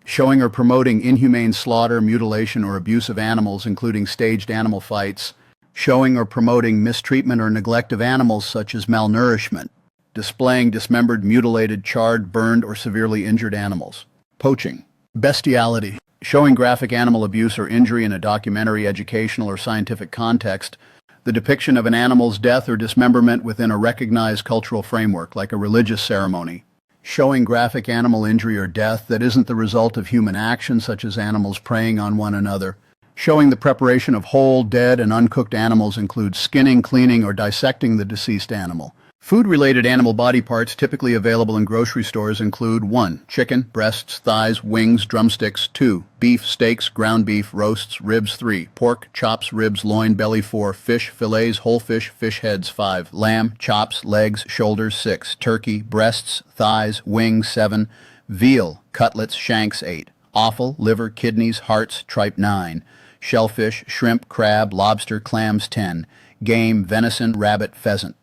Showing or promoting inhumane slaughter, mutilation, or abuse of animals, including staged animal fights. Showing or promoting mistreatment or neglect of animals, such as malnourishment. Displaying dismembered, mutilated, charred, burned, or severely injured animals. Poaching. Bestiality. Showing graphic animal abuse or injury in a documentary, educational, or scientific context. The depiction of an animal's death or dismemberment within a recognized cultural framework, like a religious ceremony. Showing graphic animal injury or death that isn't the result of human action, such as animals preying on one another. Showing the preparation of whole, dead, and uncooked animals includes skinning, cleaning, or dissecting the deceased animal. Food-related animal body parts typically available in grocery stores include 1. Chicken, breasts, thighs, wings, drumsticks 2. Beef, steaks, ground beef, roasts, ribs 3. Pork, chops, ribs, loin, belly 4. Fish, fillets, whole fish, fish heads 5. Lamb, chops, legs, shoulders 6. Turkey, breasts, thighs, wings 7. Veal, cutlets, shanks 8. Offal, liver, kidneys, hearts, tripe 9. Shellfish, shrimp, crab, lobster, clams 10. Game, venison, rabbit, pheasant.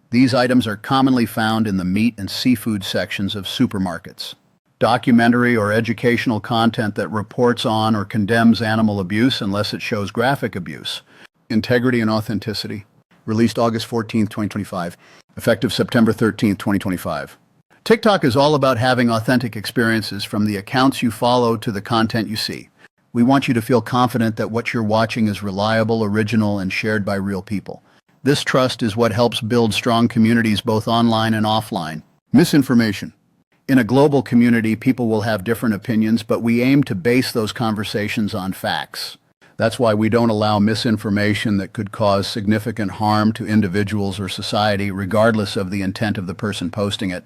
These items are commonly found in the meat and seafood sections of supermarkets. Documentary or educational content that reports on or condemns animal abuse unless it shows graphic abuse. Integrity and authenticity. Released August 14, 2025. Effective September 13, 2025. TikTok is all about having authentic experiences from the accounts you follow to the content you see. We want you to feel confident that what you're watching is reliable, original, and shared by real people. This trust is what helps build strong communities both online and offline. Misinformation. In a global community, people will have different opinions, but we aim to base those conversations on facts. That's why we don't allow misinformation that could cause significant harm to individuals or society, regardless of the intent of the person posting it.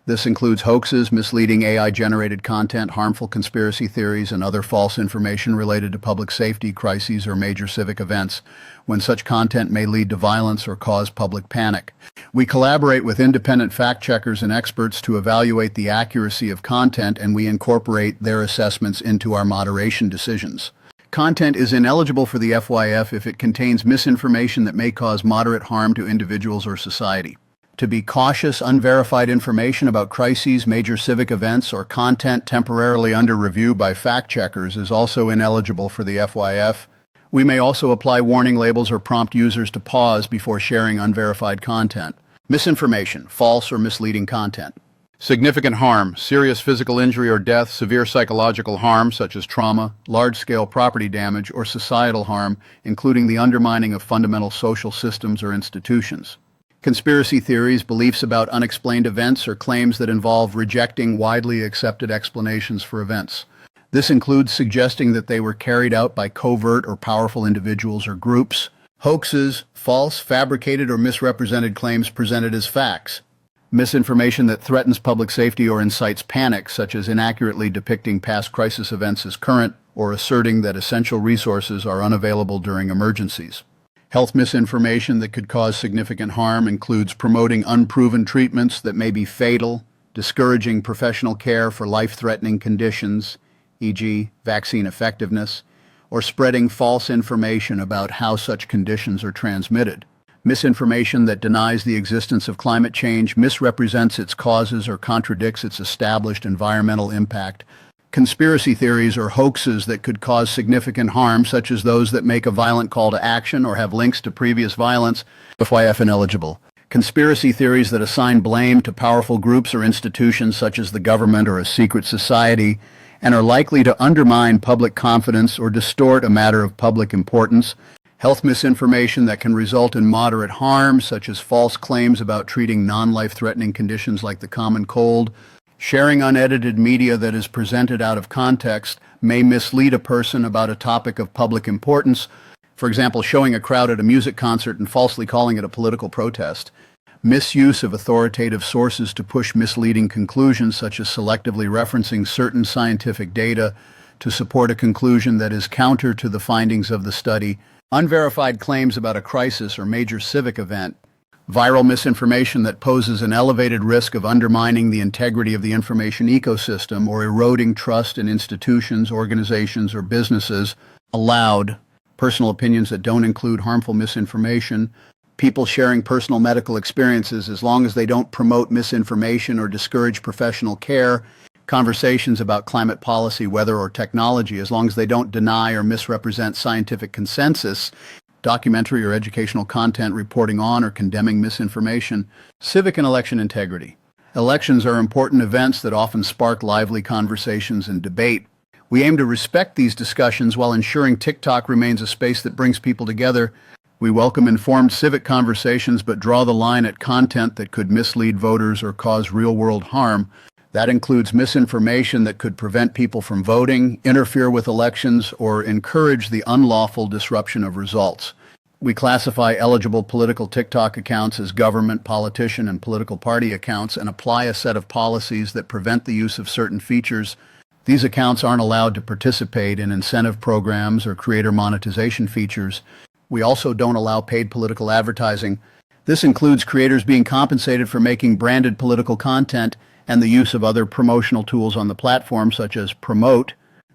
This includes hoaxes, misleading AI-generated content, harmful conspiracy theories, and other false information related to public safety, crises, or major civic events, when such content may lead to violence or cause public panic. We collaborate with independent fact-checkers and experts to evaluate the accuracy of content, and we incorporate their assessments into our moderation decisions. Content is ineligible for the FYF if it contains misinformation that may cause moderate harm to individuals or society. To be cautious, unverified information about crises, major civic events, or content temporarily under review by fact-checkers is also ineligible for the FYF. We may also apply warning labels or prompt users to pause before sharing unverified content. Misinformation, false or misleading content. Significant harm, serious physical injury or death, severe psychological harm such as trauma, large-scale property damage, or societal harm, including the undermining of fundamental social systems or institutions. Conspiracy theories, beliefs about unexplained events, or claims that involve rejecting widely accepted explanations for events. This includes suggesting that they were carried out by covert or powerful individuals or groups. Hoaxes, false, fabricated, or misrepresented claims presented as facts. Misinformation that threatens public safety or incites panic, such as inaccurately depicting past crisis events as current or asserting that essential resources are unavailable during emergencies. Health misinformation that could cause significant harm includes promoting unproven treatments that may be fatal, discouraging professional care for life-threatening conditions, e.g., vaccine effectiveness, or spreading false information about how such conditions are transmitted. Misinformation that denies the existence of climate change, misrepresents its causes, or contradicts its established environmental impact. Conspiracy theories or hoaxes that could cause significant harm, such as those that make a violent call to action or have links to previous violence, FYF ineligible. Conspiracy theories that assign blame to powerful groups or institutions such as the government or a secret society, and are likely to undermine public confidence or distort a matter of public importance. Health misinformation that can result in moderate harm, such as false claims about treating non-life-threatening conditions like the common cold. Sharing unedited media that is presented out of context may mislead a person about a topic of public importance, for example, showing a crowd at a music concert and falsely calling it a political protest. Misuse of authoritative sources to push misleading conclusions, such as selectively referencing certain scientific data to support a conclusion that is counter to the findings of the study. Unverified claims about a crisis or major civic event. Viral misinformation that poses an elevated risk of undermining the integrity of the information ecosystem or eroding trust in institutions, organizations, or businesses. Allowed. Personal opinions that don't include harmful misinformation. People sharing personal medical experiences as long as they don't promote misinformation or discourage professional care. Conversations about climate policy, weather, or technology as long as they don't deny or misrepresent scientific consensus. Documentary or educational content reporting on or condemning misinformation. Civic and election integrity. Elections are important events that often spark lively conversations and debate. We aim to respect these discussions while ensuring TikTok remains a space that brings people together. We welcome informed civic conversations but draw the line at content that could mislead voters or cause real-world harm. That includes misinformation that could prevent people from voting, interfere with elections, or encourage the unlawful disruption of results. We classify eligible political TikTok accounts as government, politician, and political party accounts and apply a set of policies that prevent the use of certain features. These accounts aren't allowed to participate in incentive programs or creator monetization features. We also don't allow paid political advertising. This includes creators being compensated for making branded political content and the use of other promotional tools on the platform, such as Promote.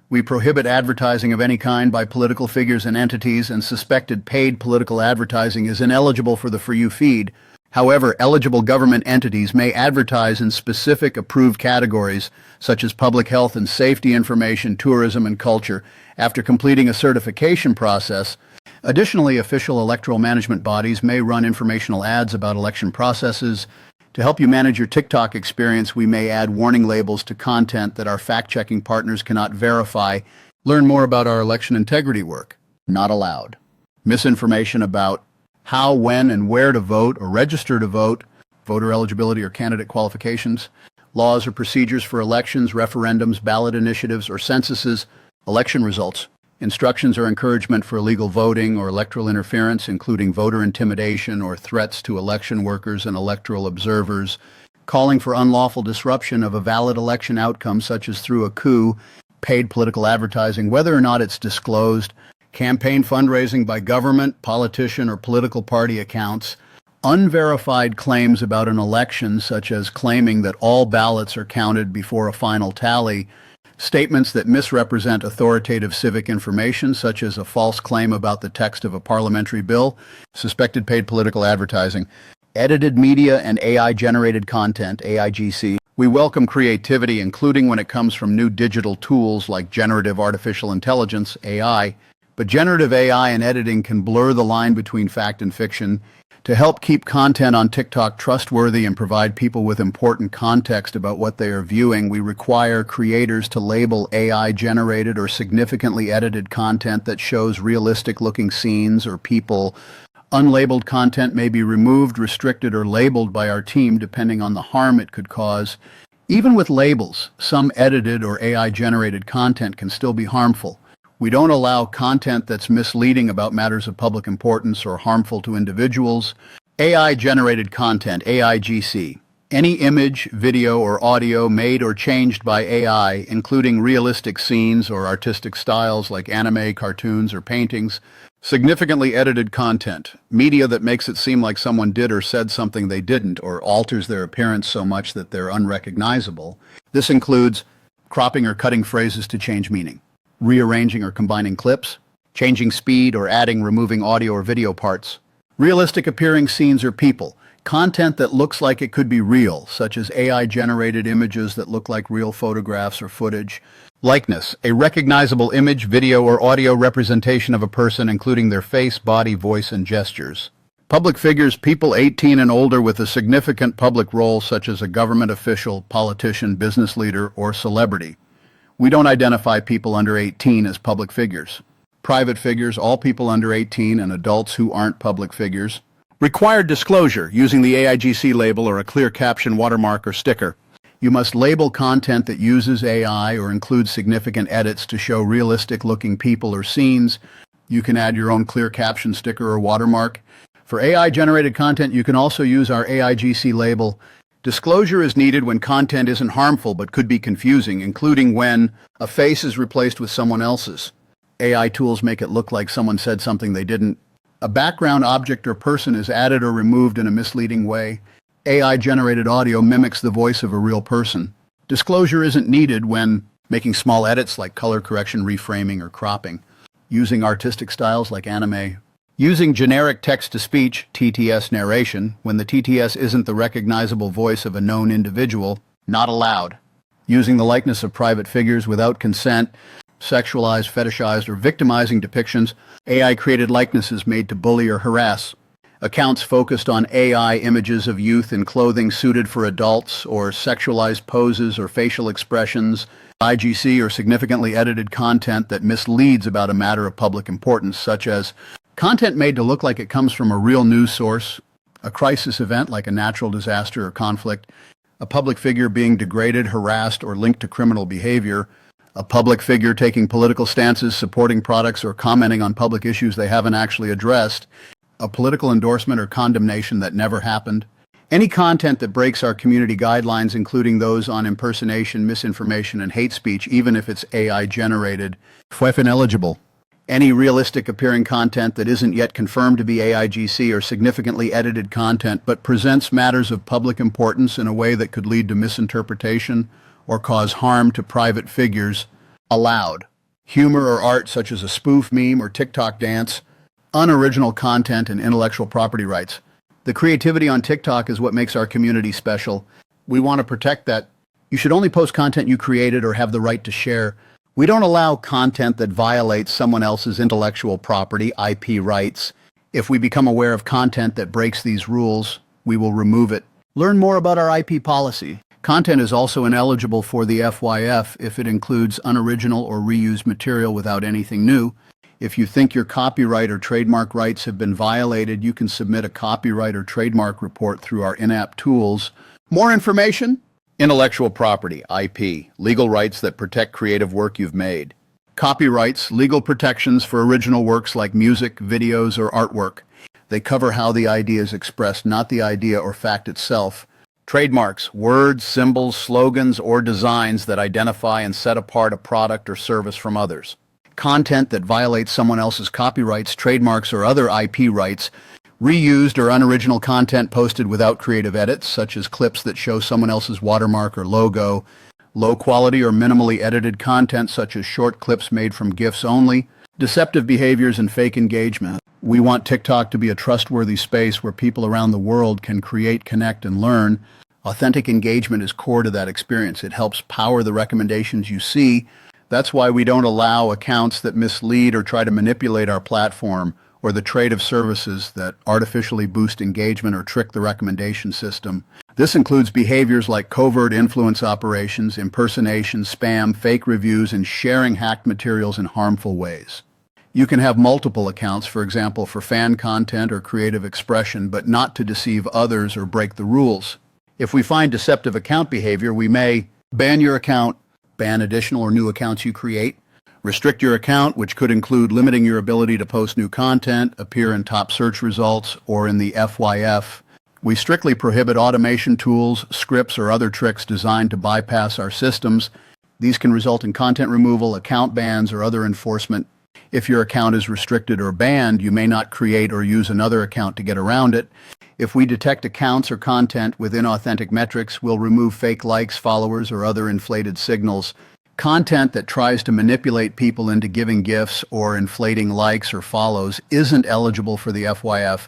We prohibit advertising of any kind by political figures and entities, and suspected paid political advertising is ineligible for the For You feed. However, eligible government entities may advertise in specific approved categories, such as public health and safety information, tourism, and culture, after completing a certification process. Additionally, official electoral management bodies may run informational ads about election processes. To help you manage your TikTok experience, we may add warning labels to content that our fact-checking partners cannot verify. Learn more about our election integrity work. Not allowed. Misinformation about how, when, and where to vote or register to vote, voter eligibility or candidate qualifications, laws or procedures for elections, referendums, ballot initiatives, or censuses, election results, instructions or encouragement for illegal voting or electoral interference, including voter intimidation or threats to election workers and electoral observers, calling for unlawful disruption of a valid election outcome, such as through a coup, paid political advertising, whether or not it's disclosed, campaign fundraising by government, politician, or political party accounts, unverified claims about an election, such as claiming that all ballots are counted before a final tally, statements that misrepresent authoritative civic information, such as a false claim about the text of a parliamentary bill, suspected paid political advertising, edited media and AI-generated content, AIGC. We welcome creativity, including when it comes from new digital tools like generative artificial intelligence, AI, but generative AI and editing can blur the line between fact and fiction. To help keep content on TikTok trustworthy and provide people with important context about what they are viewing, we require creators to label AI-generated or significantly edited content that shows realistic-looking scenes or people. Unlabeled content may be removed, restricted, or labeled by our team depending on the harm it could cause. Even with labels, some edited or AI-generated content can still be harmful. We don't allow content that's misleading about matters of public importance or harmful to individuals. AI-generated content, AIGC. Any image, video, or audio made or changed by AI, including realistic scenes or artistic styles like anime, cartoons, or paintings. Significantly edited content. Media that makes it seem like someone did or said something they didn't, or alters their appearance so much that they're unrecognizable. This includes cropping or cutting phrases to change meaning, rearranging or combining clips, changing speed or adding, removing audio or video parts. Realistic appearing scenes or people. Content that looks like it could be real, such as AI-generated images that look like real photographs or footage. Likeness, a recognizable image, video, or audio representation of a person, including their face, body, voice, and gestures. Public figures, people 18 and older with a significant public role, such as a government official, politician, business leader, or celebrity. We don't identify people under 18 as public figures. Private figures, all people under 18 and adults who aren't public figures. Required disclosure, using the AIGC label or a clear caption, watermark, or sticker. You must label content that uses AI or includes significant edits to show realistic-looking people or scenes. You can add your own clear caption, sticker, or watermark. For AI-generated content, you can also use our AIGC label. Disclosure is needed when content isn't harmful but could be confusing, including when a face is replaced with someone else's. AI tools make it look like someone said something they didn't. A background object or person is added or removed in a misleading way. AI-generated audio mimics the voice of a real person. Disclosure isn't needed when making small edits like color correction, reframing, or cropping. Using artistic styles like anime. Using generic text-to-speech, TTS narration, when the TTS isn't the recognizable voice of a known individual, not allowed. Using the likeness of private figures without consent. Sexualized, fetishized, or victimizing depictions. AI-created likenesses made to bully or harass. Accounts focused on AI images of youth in clothing suited for adults, or sexualized poses or facial expressions. IGC or significantly edited content that misleads about a matter of public importance, such as content made to look like it comes from a real news source, a crisis event like a natural disaster or conflict, a public figure being degraded, harassed, or linked to criminal behavior, a public figure taking political stances, supporting products, or commenting on public issues they haven't actually addressed, a political endorsement or condemnation that never happened. Any content that breaks our community guidelines, including those on impersonation, misinformation, and hate speech, even if it's AI-generated, FWEF ineligible. Any realistic appearing content that isn't yet confirmed to be AIGC or significantly edited content but presents matters of public importance in a way that could lead to misinterpretation or cause harm to private figures, allowed. Humor or art such as a spoof meme or TikTok dance. Unoriginal content and intellectual property rights. The creativity on TikTok is what makes our community special. We want to protect that. You should only post content you created or have the right to share. We don't allow content that violates someone else's intellectual property, IP rights. If we become aware of content that breaks these rules, we will remove it. Learn more about our IP policy. Content is also ineligible for the FYF if it includes unoriginal or reused material without anything new. If you think your copyright or trademark rights have been violated, you can submit a copyright or trademark report through our in-app tools. More information? Intellectual property, IP, legal rights that protect creative work you've made. Copyrights, legal protections for original works like music, videos, or artwork. They cover how the idea is expressed, not the idea or fact itself. Trademarks, words, symbols, slogans, or designs that identify and set apart a product or service from others. Content that violates someone else's copyrights, trademarks, or other IP rights. Reused or unoriginal content posted without creative edits, such as clips that show someone else's watermark or logo. Low quality or minimally edited content, such as short clips made from GIFs only. Deceptive behaviors and fake engagement. We want TikTok to be a trustworthy space where people around the world can create, connect, and learn. Authentic engagement is core to that experience. It helps power the recommendations you see. That's why we don't allow accounts that mislead or try to manipulate our platform or the trade of services that artificially boost engagement or trick the recommendation system. This includes behaviors like covert influence operations, impersonation, spam, fake reviews, and sharing hacked materials in harmful ways. You can have multiple accounts, for example, for fan content or creative expression, but not to deceive others or break the rules. If we find deceptive account behavior, we may ban your account, ban additional or new accounts you create, restrict your account, which could include limiting your ability to post new content, appear in top search results, or in the FYF. We strictly prohibit automation tools, scripts, or other tricks designed to bypass our systems. These can result in content removal, account bans, or other enforcement. If your account is restricted or banned, you may not create or use another account to get around it. If we detect accounts or content with inauthentic metrics, we'll remove fake likes, followers, or other inflated signals. Content that tries to manipulate people into giving gifts or inflating likes or follows isn't eligible for the FYF.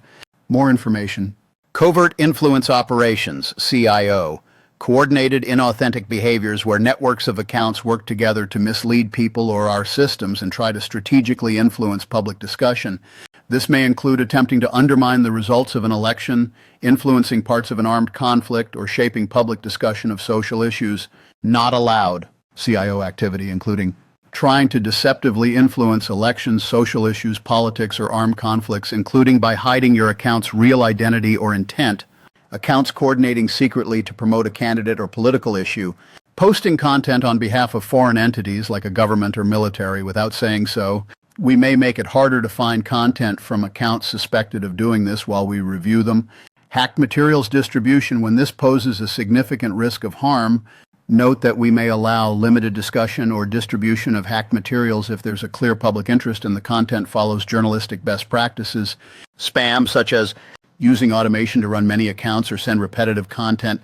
More information. Covert Influence Operations, CIO. Coordinated inauthentic behaviors where networks of accounts work together to mislead people or our systems and try to strategically influence public discussion. This may include attempting to undermine the results of an election, influencing parts of an armed conflict, or shaping public discussion of social issues. Not allowed. CIO activity including trying to deceptively influence elections, social issues, politics, or armed conflicts, including by hiding your account's real identity or intent, accounts coordinating secretly to promote a candidate or political issue, posting content on behalf of foreign entities like a government or military without saying so. We may make it harder to find content from accounts suspected of doing this while we review them. Hacked materials distribution when this poses a significant risk of harm. Note that we may allow limited discussion or distribution of hacked materials if there's a clear public interest and the content follows journalistic best practices. Spam, such as using automation to run many accounts or send repetitive content,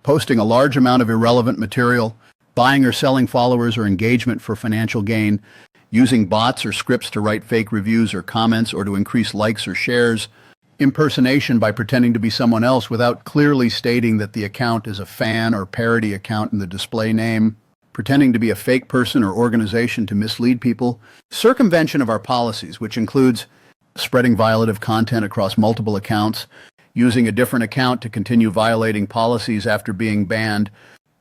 posting a large amount of irrelevant material, buying or selling followers or engagement for financial gain, using bots or scripts to write fake reviews or comments or to increase likes or shares, impersonation by pretending to be someone else without clearly stating that the account is a fan or parody account in the display name, pretending to be a fake person or organization to mislead people, circumvention of our policies, which includes spreading violative content across multiple accounts, using a different account to continue violating policies after being banned,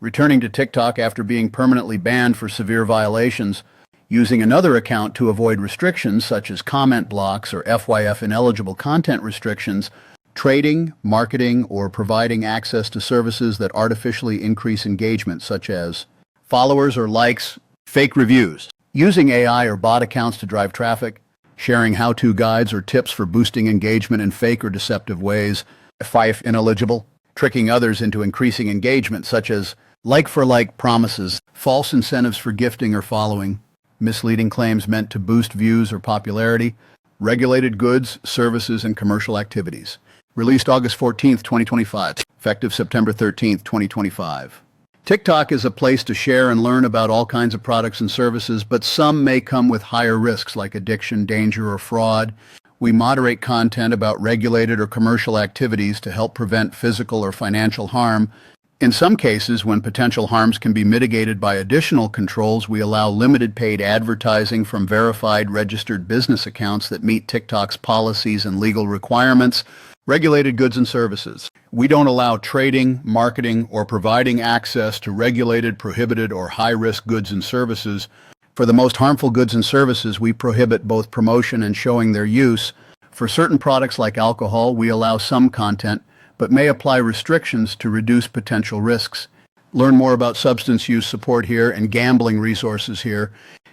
returning to TikTok after being permanently banned for severe violations, using another account to avoid restrictions such as comment blocks or FYF ineligible content restrictions, trading, marketing, or providing access to services that artificially increase engagement such as followers or likes, fake reviews, using AI or bot accounts to drive traffic, sharing how-to guides or tips for boosting engagement in fake or deceptive ways, FYF ineligible, tricking others into increasing engagement such as like-for-like promises, false incentives for gifting or following, misleading claims meant to boost views or popularity, regulated goods, services, and commercial activities. Released August 14, 2025. Effective September 13, 2025. TikTok is a place to share and learn about all kinds of products and services, but some may come with higher risks like addiction, danger, or fraud. We moderate content about regulated or commercial activities to help prevent physical or financial harm. In some cases, when potential harms can be mitigated by additional controls, we allow limited paid advertising from verified registered business accounts that meet TikTok's policies and legal requirements. Regulated goods and services. We don't allow trading, marketing, or providing access to regulated, prohibited, or high-risk goods and services. For the most harmful goods and services, we prohibit both promotion and showing their use. For certain products like alcohol, we allow some content, but may apply restrictions to reduce potential risks. Learn more about substance use support here and gambling resources here.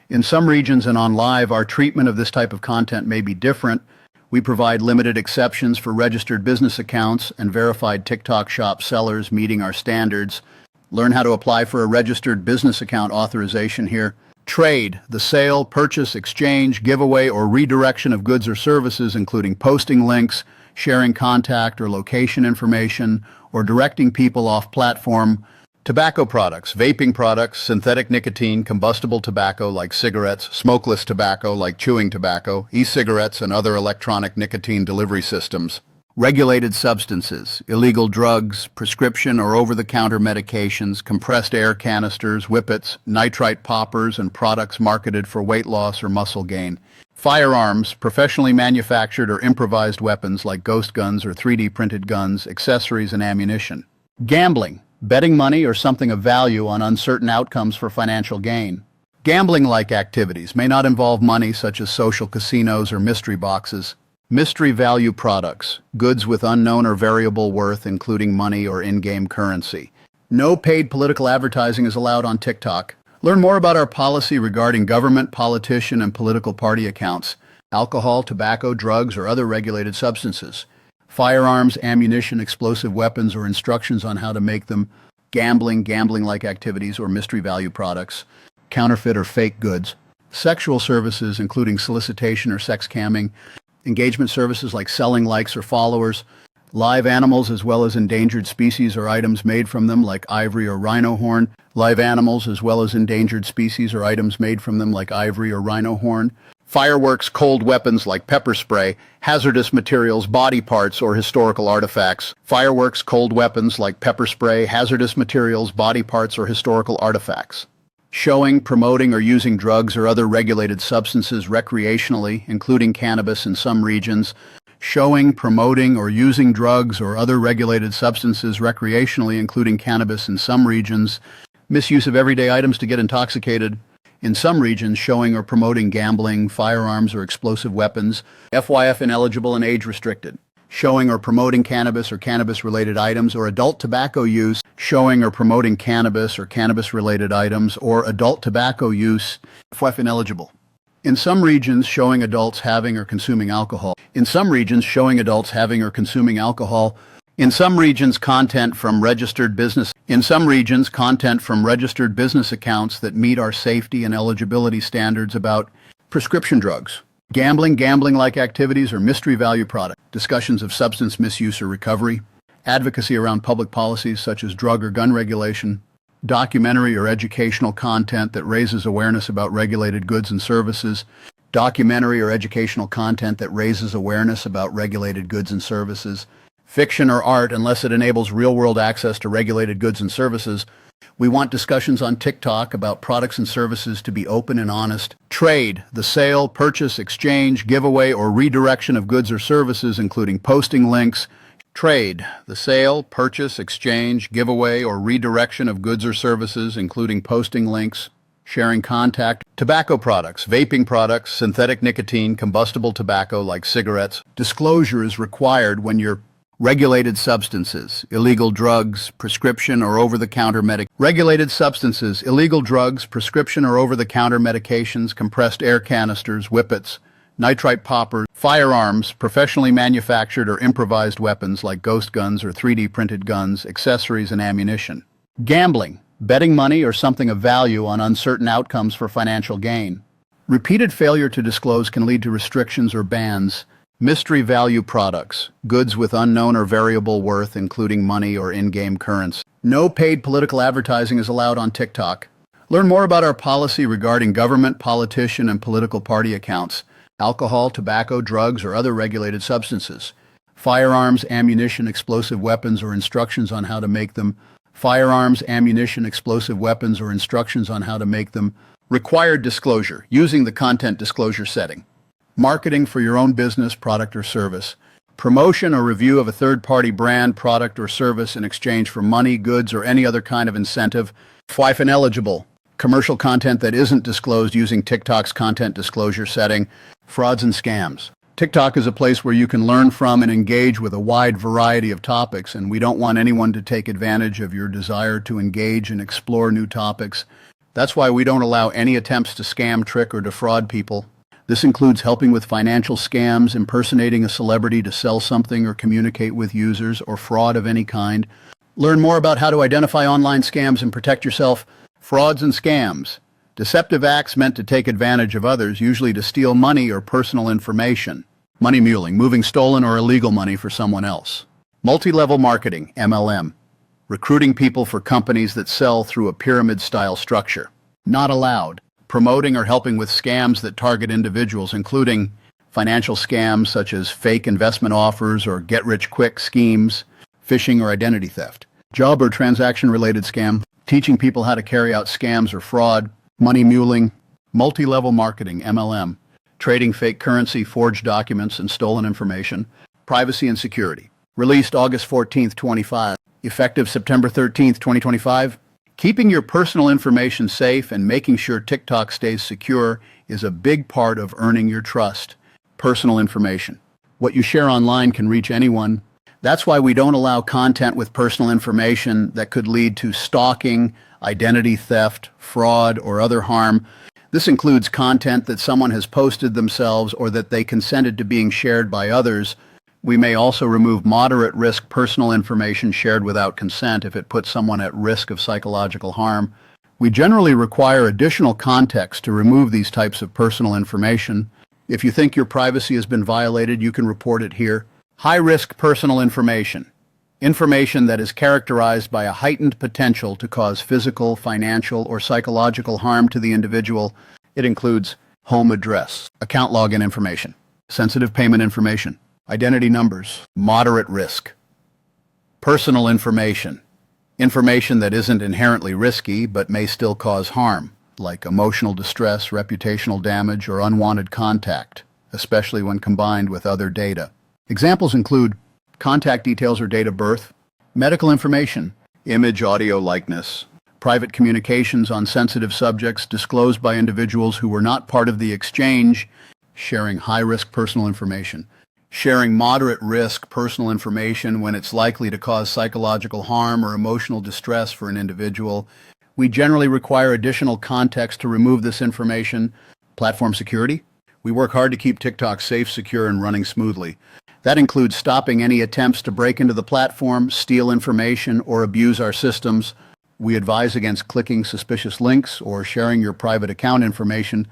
In some regions and on live, our treatment of this type of content may be different. We provide limited exceptions for registered business accounts and verified TikTok shop sellers meeting our standards. Learn how to apply for a registered business account authorization here. Trade, the sale, purchase, exchange, giveaway, or redirection of goods or services, including posting links, sharing contact or location information, or directing people off platform. Tobacco products, vaping products, synthetic nicotine, combustible tobacco like cigarettes, smokeless tobacco like chewing tobacco, e-cigarettes and other electronic nicotine delivery systems. Regulated substances, illegal drugs, prescription or over-the-counter medications, compressed air canisters, whippets, nitrite poppers, and products marketed for weight loss or muscle gain. Firearms, professionally manufactured or improvised weapons like ghost guns or 3D printed guns, accessories, and ammunition. Gambling, betting money or something of value on uncertain outcomes for financial gain. Gambling-like activities may not involve money such as social casinos or mystery boxes. Mystery value products, goods with unknown or variable worth including money or in-game currency. No paid political advertising is allowed on TikTok. Learn more about our policy regarding government, politician, and political party accounts, alcohol, tobacco, drugs, or other regulated substances, firearms, ammunition, explosive weapons, or instructions on how to make them, gambling-like activities, or mystery value products, counterfeit or fake goods, sexual services including solicitation or sex camming, engagement services like selling likes or followers, live animals as well as endangered species or items made from them like ivory or rhino horn, live animals as well as endangered species or items made from them like ivory or rhino horn, fireworks, cold weapons like pepper spray, hazardous materials, body parts, or historical artifacts, fireworks, cold weapons like pepper spray, hazardous materials, body parts, or historical artifacts. Showing, promoting, or using drugs or other regulated substances recreationally, including cannabis in some regions. Showing, promoting, or using drugs or other regulated substances recreationally, including cannabis in some regions. Misuse of everyday items to get intoxicated. In some regions, showing or promoting gambling, firearms, or explosive weapons. FYF ineligible and age restricted. Showing or promoting cannabis or cannabis-related items or adult tobacco use, showing or promoting cannabis or cannabis-related items or adult tobacco use, FYF ineligible. In some regions, showing adults having or consuming alcohol. In some regions, showing adults having or consuming alcohol. In some regions, content from registered business. In some regions, content from registered business accounts that meet our safety and eligibility standards about prescription drugs. Gambling-like activities or mystery value product, discussions of substance misuse or recovery, advocacy around public policies such as drug or gun regulation, documentary or educational content that raises awareness about regulated goods and services, documentary or educational content that raises awareness about regulated goods and services, fiction or art unless it enables real-world access to regulated goods and services. We want discussions on TikTok about products and services to be open and honest. Trade, the sale, purchase, exchange, giveaway, or redirection of goods or services, including posting links. Trade, the sale, purchase, exchange, giveaway, or redirection of goods or services, including posting links, sharing contact. Tobacco products, vaping products, synthetic nicotine, combustible tobacco like cigarettes. Disclosure is required when you're regulated substances, illegal drugs, prescription or over-the-counter regulated substances, illegal drugs, prescription or over-the-counter medications, compressed air canisters, whippets, nitrite poppers, firearms, professionally manufactured or improvised weapons like ghost guns or 3D printed guns, accessories, and ammunition. Gambling, betting money or something of value on uncertain outcomes for financial gain. Repeated failure to disclose can lead to restrictions or bans. Mystery value products, goods with unknown or variable worth including money or in-game currency. No paid political advertising is allowed on TikTok. Learn more about our policy regarding government, politician, and political party accounts, alcohol, tobacco, drugs, or other regulated substances, firearms, ammunition, explosive weapons, or instructions on how to make them, firearms, ammunition, explosive weapons, or instructions on how to make them, required disclosure, using the content disclosure setting. Marketing for your own business, product, or service. Promotion or review of a third-party brand, product, or service in exchange for money, goods, or any other kind of incentive. FYF ineligible. Commercial content that isn't disclosed using TikTok's content disclosure setting. Frauds and scams. TikTok is a place where you can learn from and engage with a wide variety of topics, and we don't want anyone to take advantage of your desire to engage and explore new topics. That's why we don't allow any attempts to scam, trick, or defraud people. This includes helping with financial scams, impersonating a celebrity to sell something or communicate with users, or fraud of any kind. Learn more about how to identify online scams and protect yourself. Frauds and scams. Deceptive acts meant to take advantage of others, usually to steal money or personal information. Money muling, moving stolen or illegal money for someone else. Multi-level marketing, MLM. Recruiting people for companies that sell through a pyramid-style structure. Not allowed. Promoting or helping with scams that target individuals, including financial scams such as fake investment offers or get-rich-quick schemes, phishing or identity theft. Job or transaction-related scam, teaching people how to carry out scams or fraud. Money muling, multi-level marketing, MLM. trading fake currency, forged documents, and stolen information. Privacy and security. Released August 14th, 2025. Effective September 13th, 2025. Keeping your personal information safe and making sure TikTok stays secure is a big part of earning your trust. Personal information. What you share online can reach anyone. That's why we don't allow content with personal information that could lead to stalking, identity theft, fraud, or other harm. This includes content that someone has posted themselves or that they consented to being shared by others. We may also remove moderate-risk personal information shared without consent if it puts someone at risk of psychological harm. We generally require additional context to remove these types of personal information. If you think your privacy has been violated, you can report it here. High-risk personal information. Information that is characterized by a heightened potential to cause physical, financial, or psychological harm to the individual. It includes home address, account login information, sensitive payment information, identity numbers, moderate risk. Personal information. Information that isn't inherently risky but may still cause harm, like emotional distress, reputational damage, or unwanted contact, especially when combined with other data. Examples include contact details or date of birth, medical information, image, audio, likeness, private communications on sensitive subjects disclosed by individuals who were not part of the exchange, sharing high-risk personal information, sharing moderate-risk personal information when it's likely to cause psychological harm or emotional distress for an individual. We generally require additional context to remove this information. Platform security. We work hard to keep TikTok safe, secure, and running smoothly. That includes stopping any attempts to break into the platform, steal information, or abuse our systems. We advise against clicking suspicious links or sharing your private account information.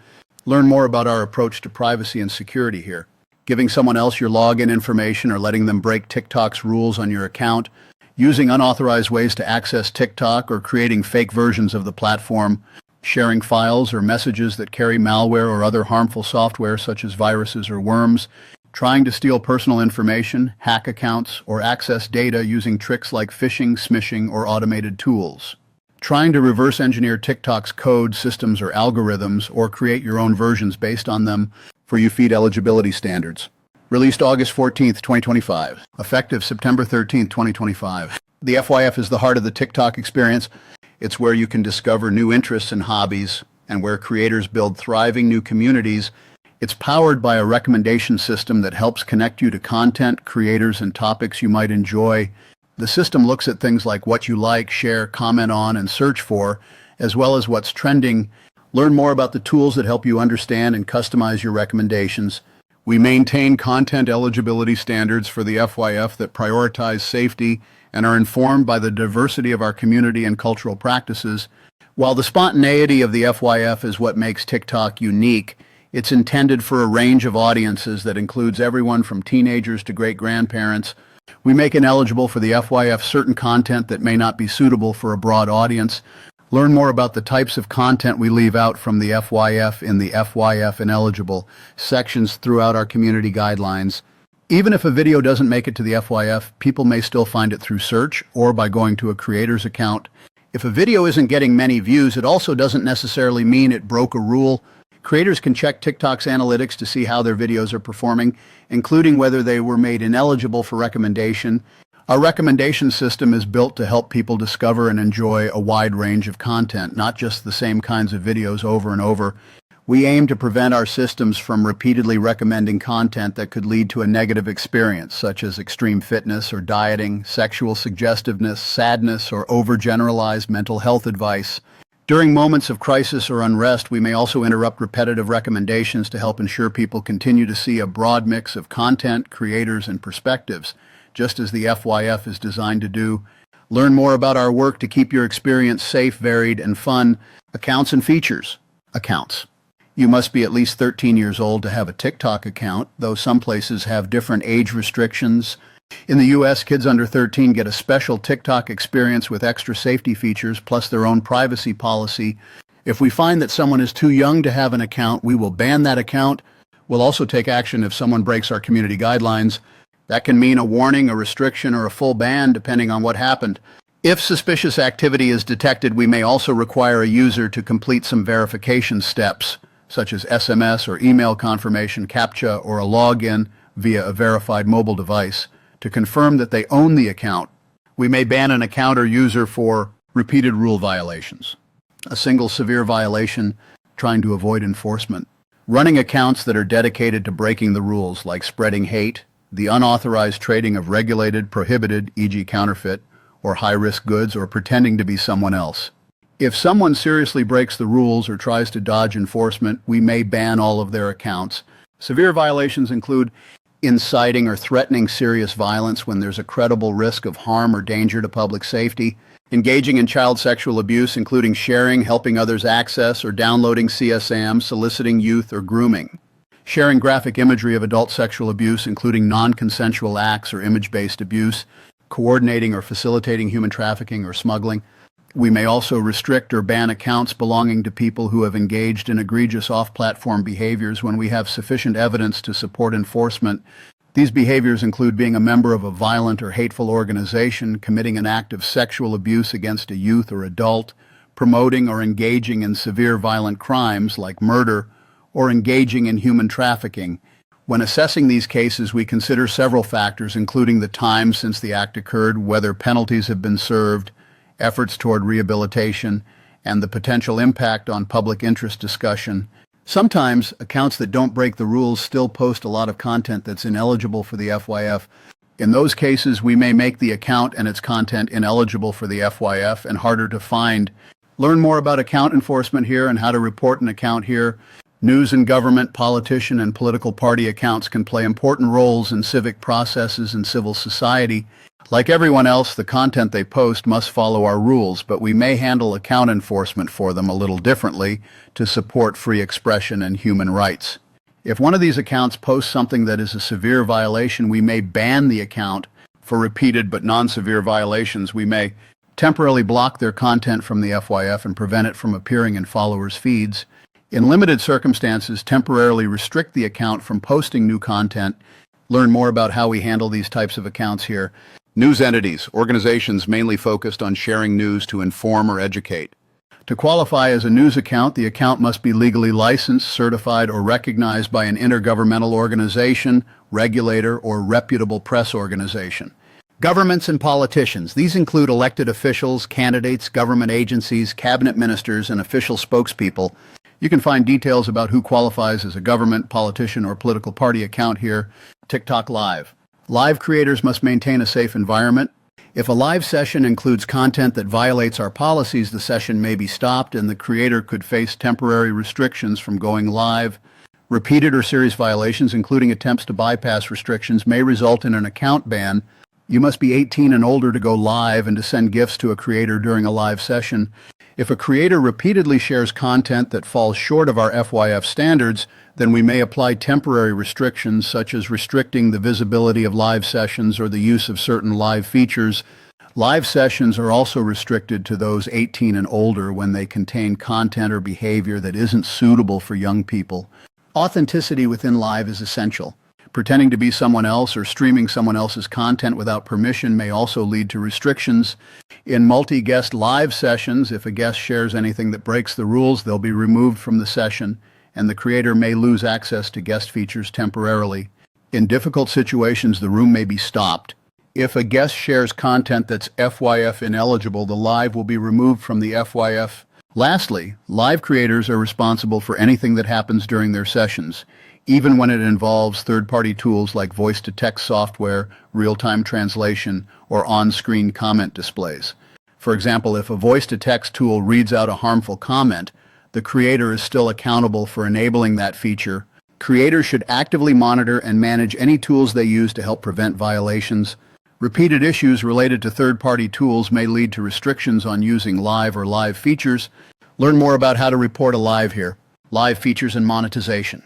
Learn more about our approach to privacy and security here. Giving someone else your login information or letting them break TikTok's rules on your account, using unauthorized ways to access TikTok or creating fake versions of the platform, sharing files or messages that carry malware or other harmful software such as viruses or worms, trying to steal personal information, hack accounts, or access data using tricks like phishing, smishing, or automated tools. Trying to reverse engineer TikTok's code, systems, or algorithms, or create your own versions based on them for you feed eligibility standards. Released August 14th, 2025. Effective September 13th, 2025. The FYF is the heart of the TikTok experience. It's where you can discover new interests and hobbies, and where creators build thriving new communities. It's powered by a recommendation system that helps connect you to content, creators, and topics you might enjoy. The system looks at things like what you like, share, comment on, and search for, as well as what's trending. Learn more about the tools that help you understand and customize your recommendations. We maintain content eligibility standards for the FYF that prioritize safety and are informed by the diversity of our community and cultural practices. While the spontaneity of the FYF is what makes TikTok unique, it's intended for a range of audiences that includes everyone from teenagers to great-grandparents. We make ineligible for the FYF certain content that may not be suitable for a broad audience. Learn more about the types of content we leave out from the FYF in the FYF ineligible sections throughout our community guidelines. Even if a video doesn't make it to the FYF, people may still find it through search or by going to a creator's account. If a video isn't getting many views, it also doesn't necessarily mean it broke a rule. Creators can check TikTok's analytics to see how their videos are performing, including whether they were made ineligible for recommendation. Our recommendation system is built to help people discover and enjoy a wide range of content, not just the same kinds of videos over and over. We aim to prevent our systems from repeatedly recommending content that could lead to a negative experience, such as extreme fitness or dieting, sexual suggestiveness, sadness, or overgeneralized mental health advice. During moments of crisis or unrest, we may also interrupt repetitive recommendations to help ensure people continue to see a broad mix of content, creators, and perspectives, just as the FYF is designed to do. Learn more about our work to keep your experience safe, varied, and fun. Accounts and features. Accounts. You must be at least 13 years old to have a TikTok account, though some places have different age restrictions. In the U.S., kids under 13 get a special TikTok experience with extra safety features, plus their own privacy policy. If we find that someone is too young to have an account, we will ban that account. We'll also take action if someone breaks our community guidelines. That can mean a warning, a restriction, or a full ban, depending on what happened. If suspicious activity is detected, we may also require a user to complete some verification steps, such as SMS or email confirmation, CAPTCHA, or a login via a verified mobile device to confirm that they own the account. We may ban an account or user for repeated rule violations, a single severe violation trying to avoid enforcement, running accounts that are dedicated to breaking the rules, like spreading hate, the unauthorized trading of regulated, prohibited, e.g. counterfeit, or high-risk goods, or pretending to be someone else. If someone seriously breaks the rules or tries to dodge enforcement, we may ban all of their accounts. Severe violations include inciting or threatening serious violence when there's a credible risk of harm or danger to public safety, engaging in child sexual abuse, including sharing, helping others access, or downloading CSAM, soliciting youth, or grooming, sharing graphic imagery of adult sexual abuse, including non-consensual acts or image-based abuse, coordinating or facilitating human trafficking or smuggling. We may also restrict or ban accounts belonging to people who have engaged in egregious off-platform behaviors when we have sufficient evidence to support enforcement. These behaviors include being a member of a violent or hateful organization, committing an act of sexual abuse against a youth or adult, promoting or engaging in severe violent crimes like murder, or engaging in human trafficking. When assessing these cases, we consider several factors, including the time since the act occurred, whether penalties have been served, efforts toward rehabilitation, and the potential impact on public interest discussion. Sometimes, accounts that don't break the rules still post a lot of content that's ineligible for the FYF. In those cases, we may make the account and its content ineligible for the FYF and harder to find. Learn more about account enforcement here and how to report an account here. News and government, politician, and political party accounts can play important roles in civic processes and civil society. Like everyone else, the content they post must follow our rules, but we may handle account enforcement for them a little differently to support free expression and human rights. If one of these accounts posts something that is a severe violation, we may ban the account. For repeated but non-severe violations, we may temporarily block their content from the FYF and prevent it from appearing in followers' feeds. In limited circumstances, temporarily restrict the account from posting new content. Learn more about how we handle these types of accounts here. News entities, organizations mainly focused on sharing news to inform or educate. To qualify as a news account, the account must be legally licensed, certified, or recognized by an intergovernmental organization, regulator, or reputable press organization. Governments and politicians. These include elected officials, candidates, government agencies, cabinet ministers, and official spokespeople. You can find details about who qualifies as a government, politician, or political party account here. TikTok Live. Live creators must maintain a safe environment. If a live session includes content that violates our policies, the session may be stopped and the creator could face temporary restrictions from going live. Repeated or serious violations, including attempts to bypass restrictions, may result in an account ban. You must be 18 and older to go live and to send gifts to a creator during a live session. If a creator repeatedly shares content that falls short of our FYF standards, then we may apply temporary restrictions, such as restricting the visibility of live sessions or the use of certain live features. Live sessions are also restricted to those 18 and older when they contain content or behavior that isn't suitable for young people. Authenticity within live is essential. Pretending to be someone else or streaming someone else's content without permission may also lead to restrictions. In multi-guest live sessions, if a guest shares anything that breaks the rules, they'll be removed from the session, and the creator may lose access to guest features temporarily. In difficult situations, the room may be stopped. If a guest shares content that's FYF ineligible, the live will be removed from the FYF. Lastly, live creators are responsible for anything that happens during their sessions, even when it involves third-party tools like voice-to-text software, real-time translation, or on-screen comment displays. For example, if a voice-to-text tool reads out a harmful comment, the creator is still accountable for enabling that feature. Creators should actively monitor and manage any tools they use to help prevent violations. Repeated issues related to third-party tools may lead to restrictions on using live or live features. Learn more about how to report a live here. Live features and monetization.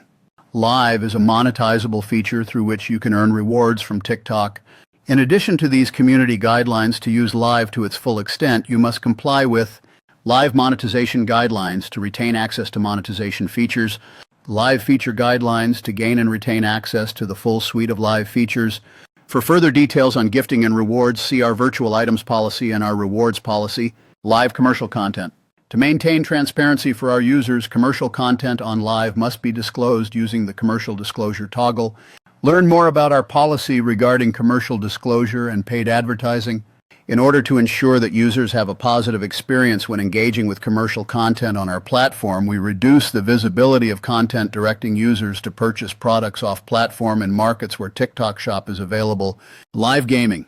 Live is a monetizable feature through which you can earn rewards from TikTok. In addition to these community guidelines to use Live to its full extent, you must comply with Live monetization guidelines to retain access to monetization features, Live feature guidelines to gain and retain access to the full suite of Live features. For further details on gifting and rewards, see our virtual items policy and our rewards policy. Live commercial content. To maintain transparency for our users, commercial content on live must be disclosed using the commercial disclosure toggle. Learn more about our policy regarding commercial disclosure and paid advertising. In order to ensure that users have a positive experience when engaging with commercial content on our platform, we reduce the visibility of content directing users to purchase products off-platform in markets where TikTok Shop is available. Live gaming.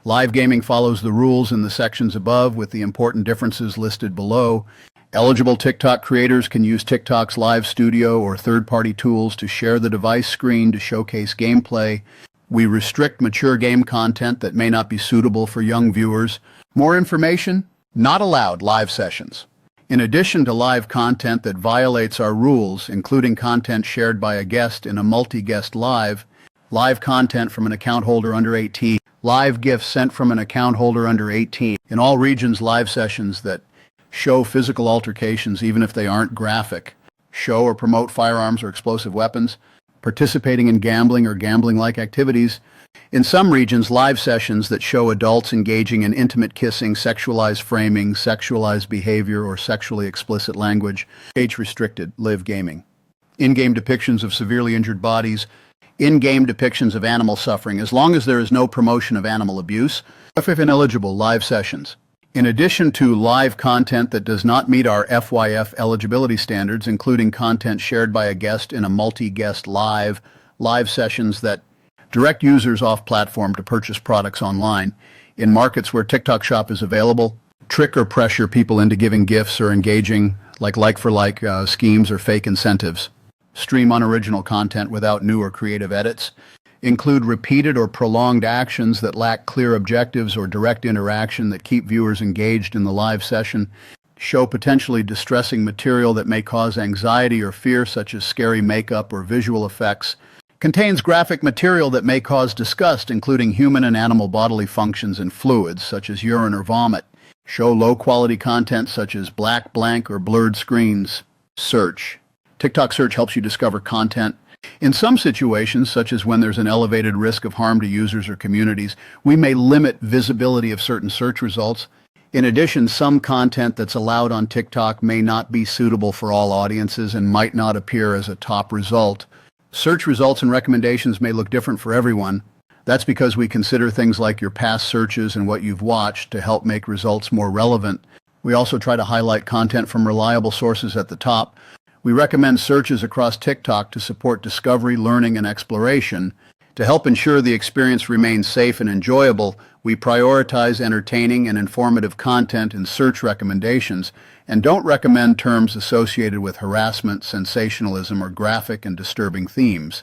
Live gaming follows the rules in the sections above, with the important differences listed below. Eligible TikTok creators can use TikTok's Live Studio or third-party tools to share the device screen to showcase gameplay. We restrict mature game content that may not be suitable for young viewers. More information? Not allowed live sessions. In addition to live content that violates our rules, including content shared by a guest in a multi-guest live content from an account holder under 18, live gifts sent from an account holder under 18. In all regions, live sessions that show physical altercations, even if they aren't graphic, show or promote firearms or explosive weapons, participating in gambling or gambling-like activities. In some regions, live sessions that show adults engaging in intimate kissing, sexualized framing, sexualized behavior, or sexually explicit language. Age-restricted, live gaming. In-game depictions of severely injured bodies, in-game depictions of animal suffering, as long as there is no promotion of animal abuse. If ineligible, live sessions. In addition to live content that does not meet our FYF eligibility standards, including content shared by a guest in a multi-guest live sessions that direct users off-platform to purchase products online. In markets where TikTok Shop is available, trick or pressure people into giving gifts or engaging like-for-like schemes or fake incentives. Stream unoriginal content without new or creative edits. Include repeated or prolonged actions that lack clear objectives or direct interaction that keep viewers engaged in the live session. Show potentially distressing material that may cause anxiety or fear, such as scary makeup or visual effects. Contains graphic material that may cause disgust, including human and animal bodily functions and fluids, such as urine or vomit. Show low-quality content such as black, blank, or blurred screens. Search. TikTok search helps you discover content. In some situations, such as when there's an elevated risk of harm to users or communities, we may limit visibility of certain search results. In addition, some content that's allowed on TikTok may not be suitable for all audiences and might not appear as a top result. Search results and recommendations may look different for everyone. That's because we consider things like your past searches and what you've watched to help make results more relevant. We also try to highlight content from reliable sources at the top. We recommend searches across TikTok to support discovery, learning, and exploration. To help ensure the experience remains safe and enjoyable, we prioritize entertaining and informative content in search recommendations and don't recommend terms associated with harassment, sensationalism, or graphic and disturbing themes.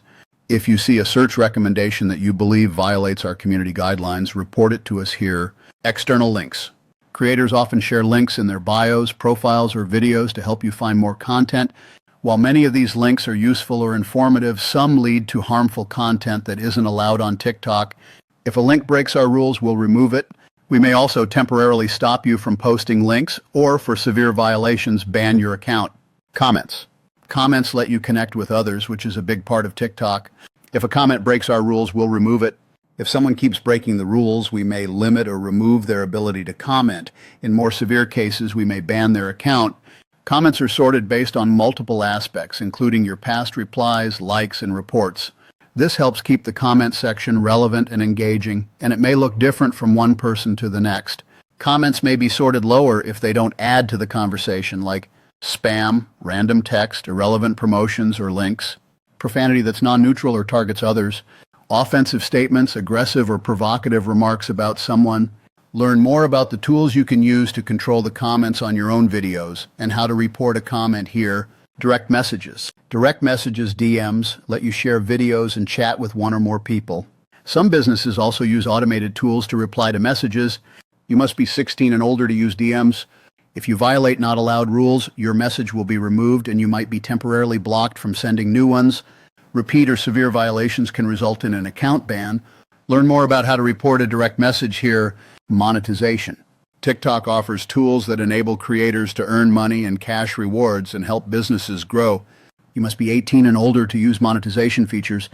If you see a search recommendation that you believe violates our community guidelines, report it to us here. External links. Creators often share links in their bios, profiles, or videos to help you find more content. While many of these links are useful or informative, some lead to harmful content that isn't allowed on TikTok. If a link breaks our rules, we'll remove it. We may also temporarily stop you from posting links, or for severe violations, ban your account. Comments. Comments let you connect with others, which is a big part of TikTok. If a comment breaks our rules, we'll remove it. If someone keeps breaking the rules, we may limit or remove their ability to comment. In more severe cases, we may ban their account. Comments are sorted based on multiple aspects, including your past replies, likes, and reports. This helps keep the comment section relevant and engaging, and it may look different from one person to the next. Comments may be sorted lower if they don't add to the conversation, like spam, random text, irrelevant promotions or links, profanity that's non-neutral or targets others, offensive statements, aggressive or provocative remarks about someone. Learn more about the tools you can use to control the comments on your own videos and how to report a comment here. Direct messages. Direct messages, DMs, let you share videos and chat with one or more people. Some businesses also use automated tools to reply to messages. You must be 16 and older to use DMs. If you violate not allowed rules, your message will be removed and you might be temporarily blocked from sending new ones. Repeat or severe violations can result in an account ban. Learn more about how to report a direct message here. Monetization. TikTok offers tools that enable creators to earn money and cash rewards and help businesses grow. You must be 18 and older to use monetization features.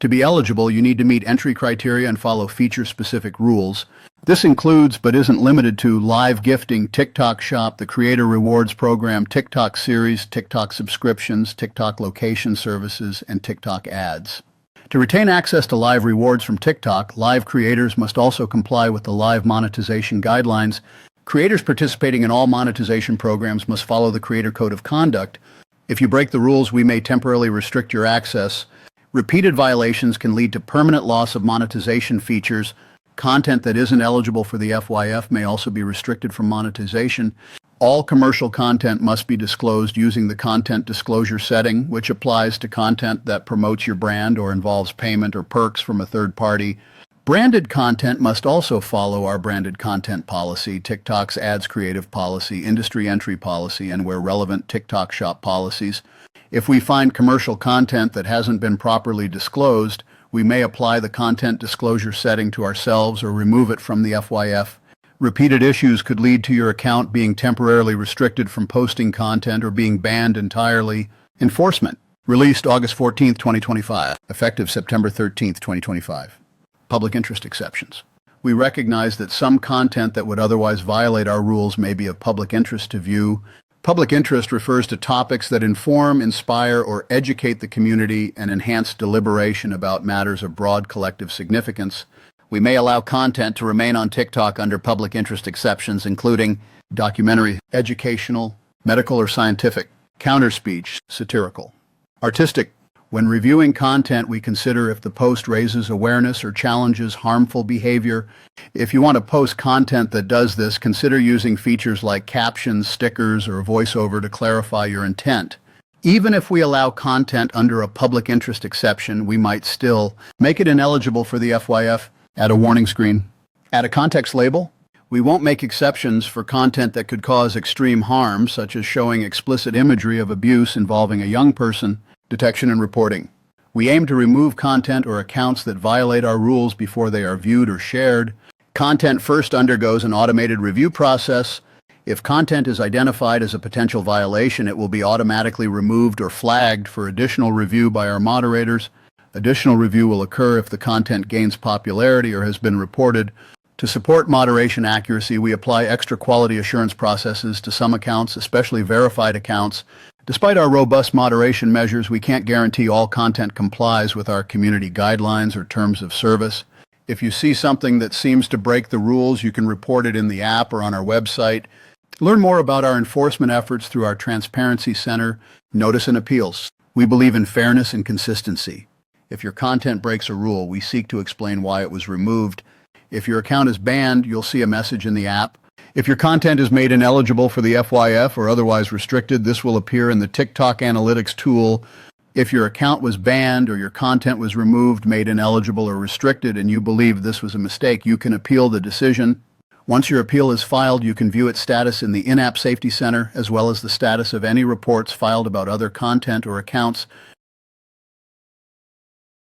To be eligible, you need to meet entry criteria and follow feature-specific rules. This includes, but isn't limited to, live gifting, TikTok Shop, the Creator Rewards Program, TikTok Series, TikTok subscriptions, TikTok location services, and TikTok ads. To retain access to live rewards from TikTok, live creators must also comply with the live monetization guidelines. Creators participating in all monetization programs must follow the Creator Code of Conduct. If you break the rules, we may temporarily restrict your access. Repeated violations can lead to permanent loss of monetization features. Content that isn't eligible for the FYF may also be restricted from monetization. All commercial content must be disclosed using the content disclosure setting, which applies to content that promotes your brand or involves payment or perks from a third party. Branded content must also follow our branded content policy, TikTok's ads creative policy, industry entry policy, and where relevant, TikTok Shop policies. If we find commercial content that hasn't been properly disclosed, we may apply the content disclosure setting to ourselves or remove it from the FYF. Repeated issues could lead to your account being temporarily restricted from posting content or being banned entirely. Enforcement. Released August 14, 2025. Effective September 13, 2025. Public interest exceptions. We recognize that some content that would otherwise violate our rules may be of public interest to view. Public interest refers to topics that inform, inspire, or educate the community and enhance deliberation about matters of broad collective significance. We may allow content to remain on TikTok under public interest exceptions, including documentary, educational, medical or scientific, counterspeech, satirical, artistic. When reviewing content, we consider if the post raises awareness or challenges harmful behavior. If you want to post content that does this, consider using features like captions, stickers, or voiceover to clarify your intent. Even if we allow content under a public interest exception, we might still make it ineligible for the FYF. Add a warning screen. Add a context label. We won't make exceptions for content that could cause extreme harm, such as showing explicit imagery of abuse involving a young person. Detection and reporting. We aim to remove content or accounts that violate our rules before they are viewed or shared. Content first undergoes an automated review process. If content is identified as a potential violation, it will be automatically removed or flagged for additional review by our moderators. Additional review will occur if the content gains popularity or has been reported. To support moderation accuracy, we apply extra quality assurance processes to some accounts, especially verified accounts. Despite our robust moderation measures, we can't guarantee all content complies with our community guidelines or terms of service. If you see something that seems to break the rules, you can report it in the app or on our website. Learn more about our enforcement efforts through our Transparency Center, Notice and Appeals. We believe in fairness and consistency. If your content breaks a rule, we seek to explain why it was removed. If your account is banned, you'll see a message in the app. If your content is made ineligible for the FYF or otherwise restricted, this will appear in the TikTok Analytics tool. If your account was banned or your content was removed, made ineligible or restricted, and you believe this was a mistake, you can appeal the decision. Once your appeal is filed, you can view its status in the In-App Safety Center, as well as the status of any reports filed about other content or accounts.